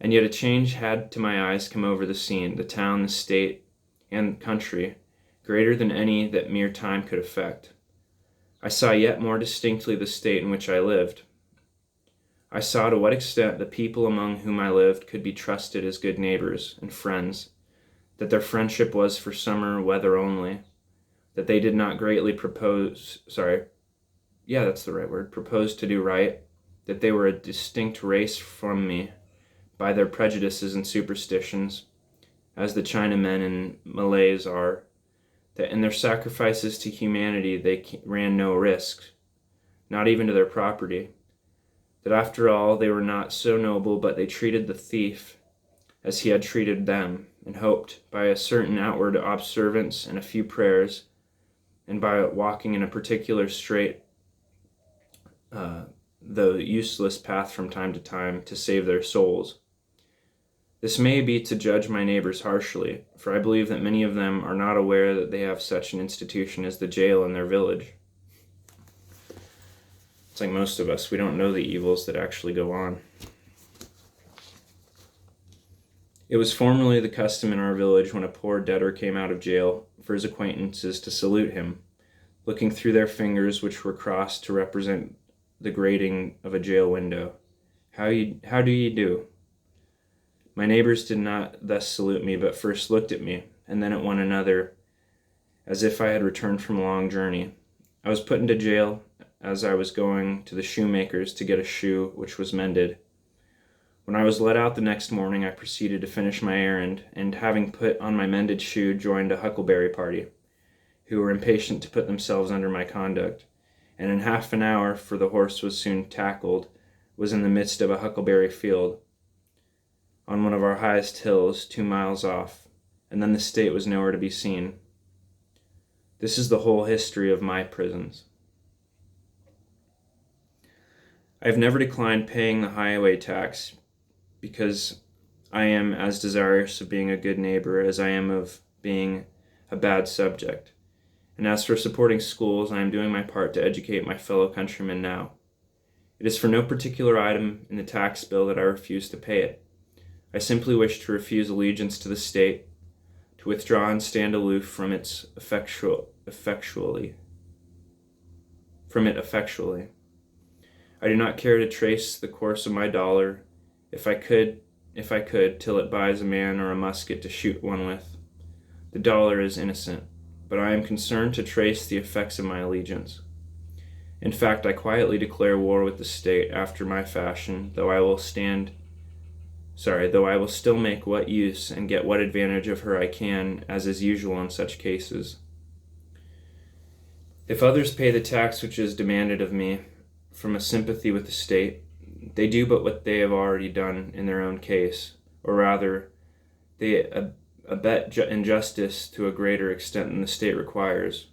And yet a change had to my eyes come over the scene, the town, the state, and country, greater than any that mere time could effect. I saw yet more distinctly the state in which I lived. I saw to what extent the people among whom I lived could be trusted as good neighbors and friends, that their friendship was for summer weather only, that they did not greatly propose to do right, that they were a distinct race from me by their prejudices and superstitions, as the Chinamen and Malays are, that in their sacrifices to humanity they ran no risk, not even to their property, that after all they were not so noble, but they treated the thief as he had treated them, and hoped, by a certain outward observance and a few prayers, and by walking in a particular straight, though useless path from time to time, to save their souls. This may be to judge my neighbors harshly, for I believe that many of them are not aware that they have such an institution as the jail in their village. It's like most of us, we don't know the evils that actually go on. It was formerly the custom in our village when a poor debtor came out of jail for his acquaintances to salute him, looking through their fingers, which were crossed to represent the grating of a jail window. How do ye do? My neighbors did not thus salute me, but first looked at me, and then at one another, as if I had returned from a long journey. I was put into jail as I was going to the shoemaker's to get a shoe which was mended. When I was let out the next morning, I proceeded to finish my errand, and having put on my mended shoe, joined a huckleberry party, who were impatient to put themselves under my conduct, and in half an hour, for the horse was soon tackled, was in the midst of a huckleberry field, on one of our highest hills, 2 miles off, and then the state was nowhere to be seen. This is the whole history of my prisons. I have never declined paying the highway tax, because I am as desirous of being a good neighbor as I am of being a bad subject. And as for supporting schools, I am doing my part to educate my fellow countrymen now. It is for no particular item in the tax bill that I refuse to pay it. I simply wish to refuse allegiance to the state, to withdraw and stand aloof from it effectually. I do not care to trace the course of my dollar, if I could, till it buys a man or a musket to shoot one with. The dollar is innocent, but I am concerned to trace the effects of my allegiance. In fact, I quietly declare war with the state after my fashion, though I will still make what use and get what advantage of her I can, as is usual in such cases. If others pay the tax which is demanded of me from a sympathy with the state, they do but what they have already done in their own case, or rather, they abet injustice to a greater extent than the state requires.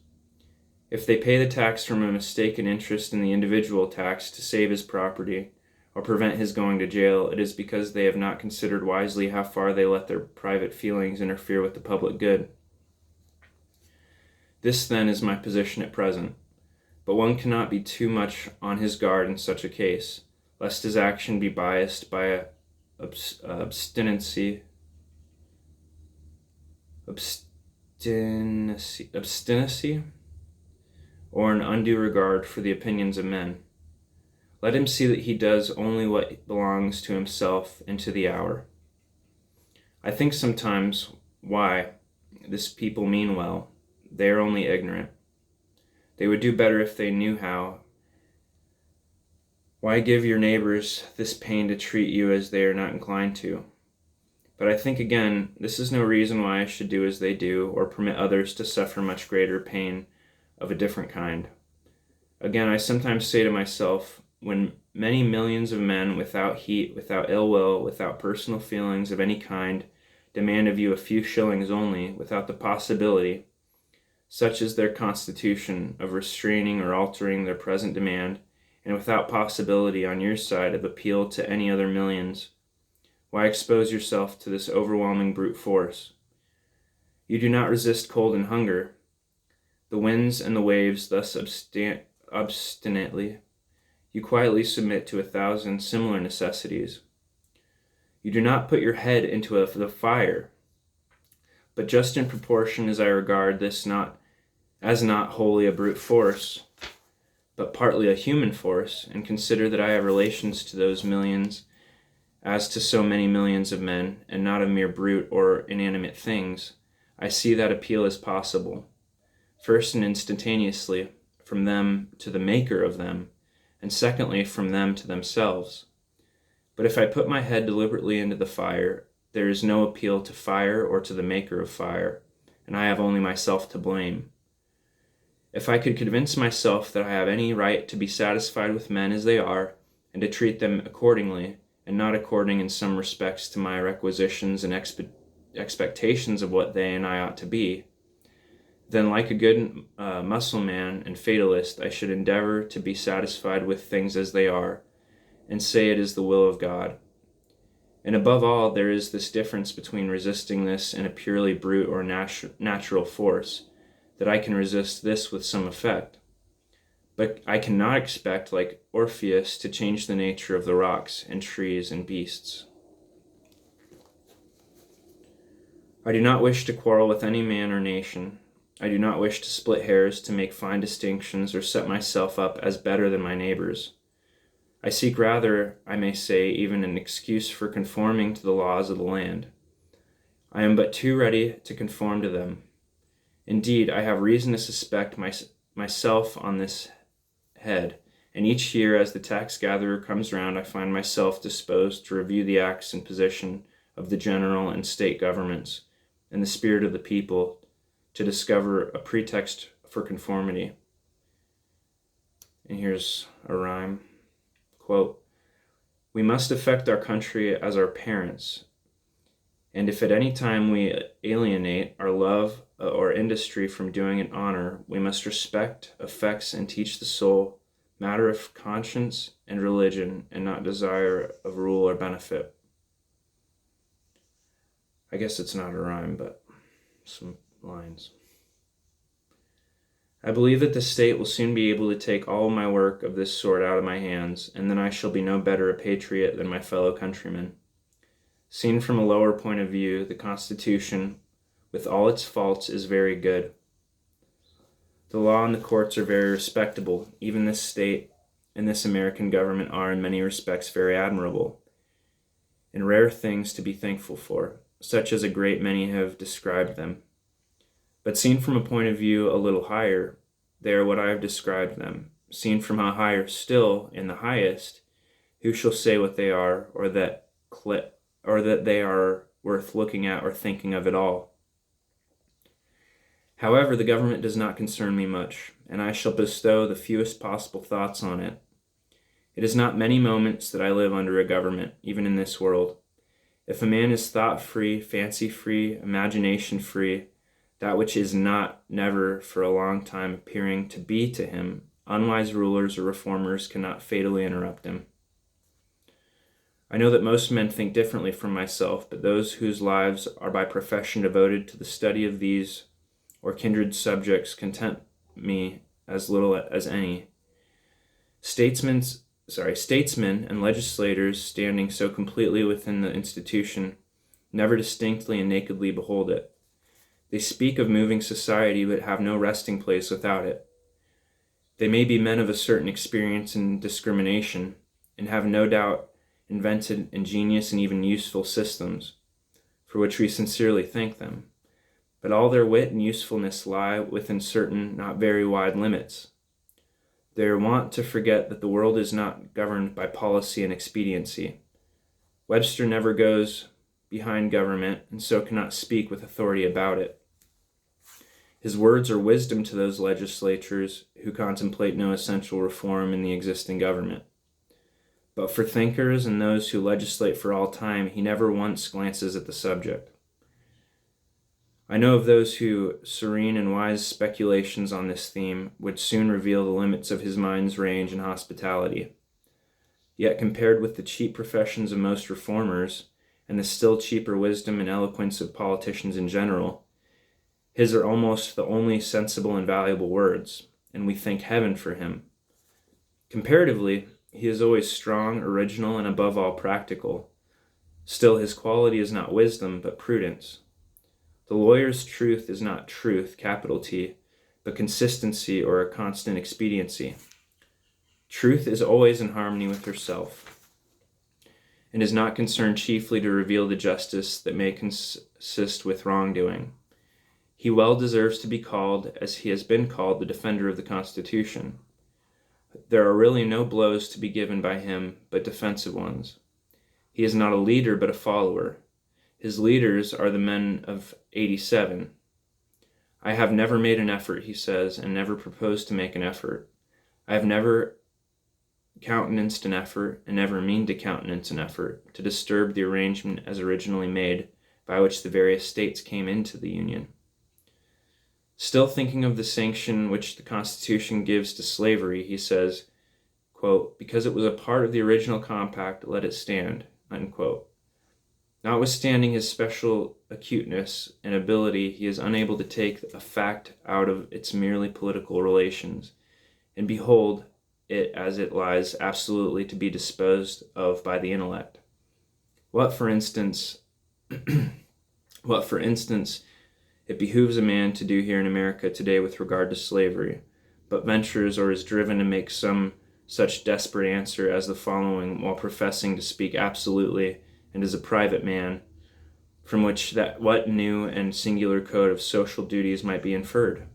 If they pay the tax from a mistaken interest in the individual tax to save his property, or prevent his going to jail, it is because they have not considered wisely how far they let their private feelings interfere with the public good. This, then, is my position at present, but one cannot be too much on his guard in such a case, lest his action be biased by obstinacy, or an undue regard for the opinions of men. Let him see that he does only what belongs to himself and to the hour. I think sometimes, why, this people mean well, they are only ignorant. They would do better if they knew how. Why give your neighbors this pain to treat you as they are not inclined to? But I think again, this is no reason why I should do as they do, or permit others to suffer much greater pain of a different kind. Again, I sometimes say to myself, when many millions of men without heat, without ill will, without personal feelings of any kind, demand of you a few shillings only, without the possibility, such is their constitution, of restraining or altering their present demand, and without possibility on your side of appeal to any other millions, why expose yourself to this overwhelming brute force? You do not resist cold and hunger. The winds and the waves thus obstinately, you quietly submit to 1,000 similar necessities. You do not put your head into the fire, but just in proportion as I regard this not wholly a brute force, but partly a human force, and consider that I have relations to those millions as to so many millions of men, and not of mere brute or inanimate things, I see that appeal is possible, first and instantaneously, from them to the maker of them, and secondly, from them to themselves. But if I put my head deliberately into the fire, there is no appeal to fire or to the maker of fire, and I have only myself to blame. If I could convince myself that I have any right to be satisfied with men as they are, and to treat them accordingly, and not according in some respects to my requisitions and expectations of what they and I ought to be, then like a good Mussulman and fatalist, I should endeavor to be satisfied with things as they are, and say it is the will of God. And above all, there is this difference between resisting this in a purely brute or natural force, that I can resist this with some effect. But I cannot expect, like Orpheus, to change the nature of the rocks and trees and beasts. I do not wish to quarrel with any man or nation. I do not wish to split hairs, to make fine distinctions, or set myself up as better than my neighbors. I seek rather, I may say, even an excuse for conforming to the laws of the land. I am but too ready to conform to them. Indeed, I have reason to suspect myself on this head, and each year as the tax gatherer comes round, I find myself disposed to review the acts and position of the general and state governments, and the spirit of the people, to discover a pretext for conformity. And here's a rhyme. Quote, "We must affect our country as our parents, and if at any time we alienate our love or industry from doing it honor, we must respect, affect, and teach the soul matter of conscience and religion, and not desire of rule or benefit." I guess it's not a rhyme, but some lines. I believe that the state will soon be able to take all my work of this sort out of my hands, and then I shall be no better a patriot than my fellow countrymen. Seen from a lower point of view, the Constitution, with all its faults, is very good. The law and the courts are very respectable. Even this state and this American government are, in many respects, very admirable, and rare things to be thankful for, such as a great many have described them. But seen from a point of view a little higher, they are what I have described them. Seen from a higher still, in the highest, who shall say what they are, or that they are worth looking at or thinking of at all? However, the government does not concern me much, and I shall bestow the fewest possible thoughts on it. It is not many moments that I live under a government, even in this world. If a man is thought-free, fancy-free, imagination-free, that which is not never for a long time appearing to be to him, unwise rulers or reformers cannot fatally interrupt him. I know that most men think differently from myself, but those whose lives are by profession devoted to the study of these or kindred subjects content me as little as any. Statesmen and legislators, standing so completely within the institution, never distinctly and nakedly behold it. They speak of moving society, but have no resting place without it. They may be men of a certain experience and discrimination, and have no doubt invented ingenious and even useful systems, for which we sincerely thank them. But all their wit and usefulness lie within certain not very wide limits. They are wont to forget that the world is not governed by policy and expediency. Webster never goes behind government, and so cannot speak with authority about it. His words are wisdom to those legislators who contemplate no essential reform in the existing government. But for thinkers and those who legislate for all time, he never once glances at the subject. I know of those whose serene and wise speculations on this theme would soon reveal the limits of his mind's range and hospitality. Yet compared with the cheap professions of most reformers, and the still cheaper wisdom and eloquence of politicians in general, his are almost the only sensible and valuable words, and we thank heaven for him. Comparatively, he is always strong, original, and above all practical. Still, his quality is not wisdom, but prudence. The lawyer's truth is not truth, capital T, but consistency or a constant expediency. Truth is always in harmony with herself, and is not concerned chiefly to reveal the justice that may consist with wrongdoing. He well deserves to be called, as he has been called, the defender of the Constitution. There are really no blows to be given by him but defensive ones. He is not a leader but a follower. His leaders are the men of '87. I have never made an effort, he says, and never proposed to make an effort. I have never countenanced an effort, and never mean to countenance an effort, to disturb the arrangement as originally made, by which the various states came into the Union. Still thinking of the sanction which the Constitution gives to slavery, he says, quote, because it was a part of the original compact, let it stand, unquote. Notwithstanding his special acuteness and ability, he is unable to take a fact out of its merely political relations, and behold it as it lies absolutely to be disposed of by the intellect. What, for instance, it behooves a man to do here in America today with regard to slavery, but ventures or is driven to make some such desperate answer as the following, while professing to speak absolutely and as a private man, from which that what new and singular code of social duties might be inferred?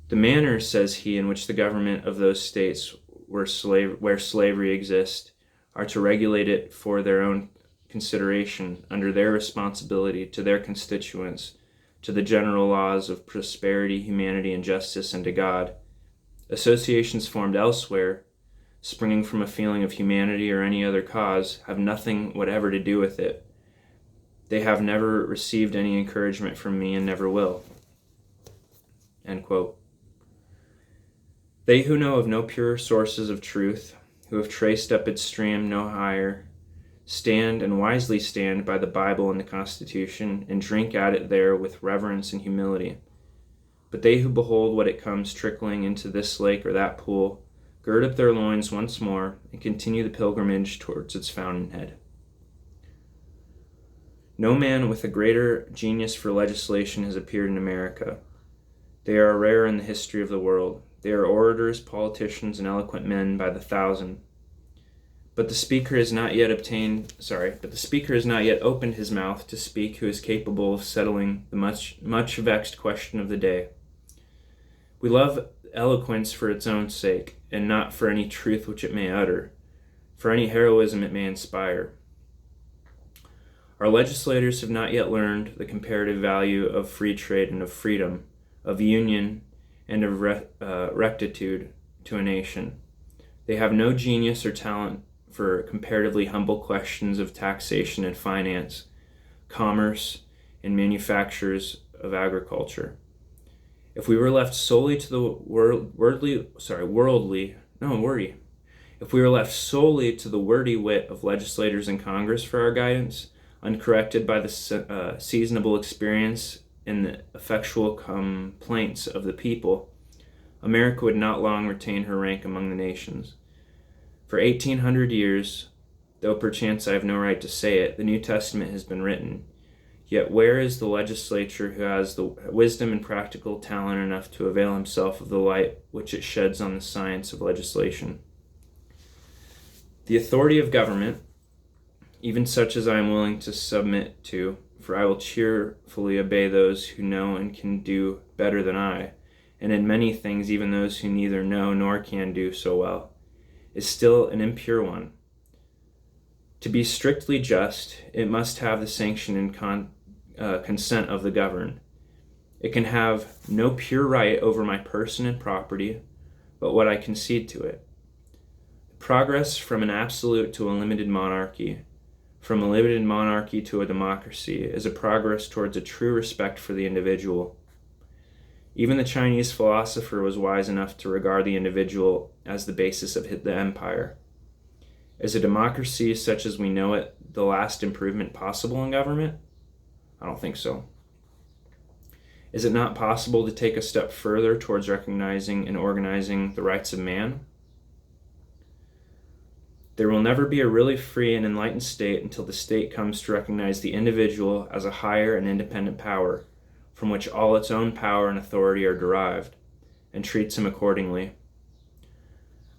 The manner, says he, in which the government of those states where slavery exists are to regulate it for their own consideration, under their responsibility to their constituents, to the general laws of prosperity, humanity, and justice, and to God. Associations formed elsewhere, springing from a feeling of humanity or any other cause, have nothing whatever to do with it. They have never received any encouragement from me and never will. End quote. They who know of no purer sources of truth, who have traced up its stream no higher, stand and wisely stand by the Bible and the Constitution, and drink at it there with reverence and humility. But they who behold what it comes trickling into this lake or that pool, gird up their loins once more, and continue the pilgrimage towards its fountainhead. No man with a greater genius for legislation has appeared in America. They are rare in the history of the world. They are orators, politicians, and eloquent men by the thousand. But the speaker has not yet opened his mouth to speak who is capable of settling the much vexed question of the day. We love eloquence for its own sake, and not for any truth which it may utter, for any heroism it may inspire. Our legislators have not yet learned the comparative value of free trade and of freedom, of union, and of rectitude to a nation. They have no genius or talent for comparatively humble questions of taxation and finance, commerce, and manufactures of agriculture. If we were left solely to the if we were left solely to the wordy wit of legislators in Congress for our guidance, uncorrected by the seasonable experience and the effectual complaints of the people, America would not long retain her rank among the nations. For 1,800 years, though perchance I have no right to say it, the New Testament has been written. Yet where is the legislature who has the wisdom and practical talent enough to avail himself of the light which it sheds on the science of legislation? The authority of government, even such as I am willing to submit to, for I will cheerfully obey those who know and can do better than I, and in many things even those who neither know nor can do so well, is still an impure one. To be strictly just, it must have the sanction and consent of the governed. It can have no pure right over my person and property, but what I concede to it. Progress from an absolute to a limited monarchy, from a limited monarchy to a democracy, is a progress towards a true respect for the individual. Even the Chinese philosopher was wise enough to regard the individual as the basis of the empire. Is a democracy such as we know it the last improvement possible in government? I don't think so. Is it not possible to take a step further towards recognizing and organizing the rights of man? There will never be a really free and enlightened state until the state comes to recognize the individual as a higher and independent power, from which all its own power and authority are derived, and treats him accordingly.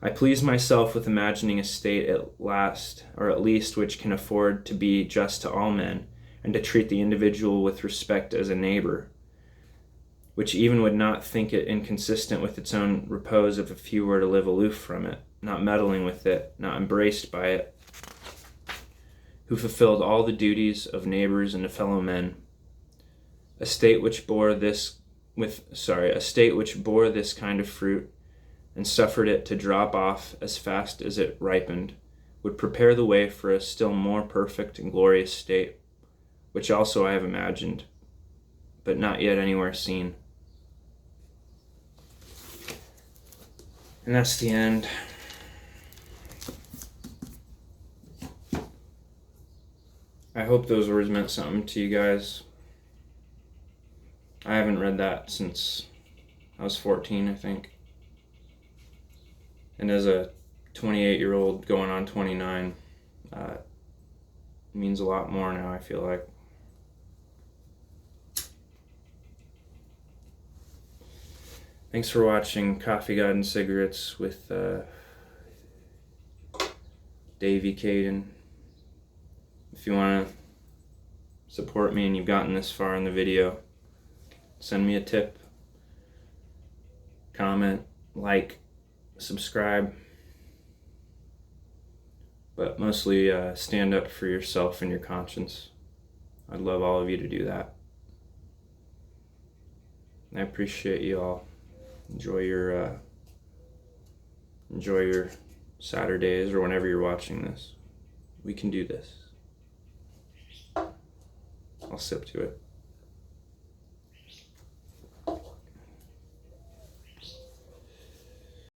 I please myself with imagining a state at last, or at least which can afford to be just to all men, and to treat the individual with respect as a neighbor, which even would not think it inconsistent with its own repose if a few were to live aloof from it, not meddling with it, not embraced by it, who fulfilled all the duties of neighbors and of fellow men. A state which bore this kind of fruit, and suffered it to drop off as fast as it ripened, would prepare the way for a still more perfect and glorious state, which also I have imagined, but not yet anywhere seen. And that's the end. I hope those words meant something to you guys. I haven't read that since I was 14, I think. And as a 28-year-old going on 29, it means a lot more now, I feel like. Thanks for watching Coffee, God, and Cigarettes with Daye V Caiden. If you want to support me and you've gotten this far in the video, send me a tip, comment, like, subscribe, but mostly stand up for yourself and your conscience. I'd love all of you to do that. I appreciate you all. Enjoy your Saturdays or whenever you're watching this. We can do this. I'll sip to it.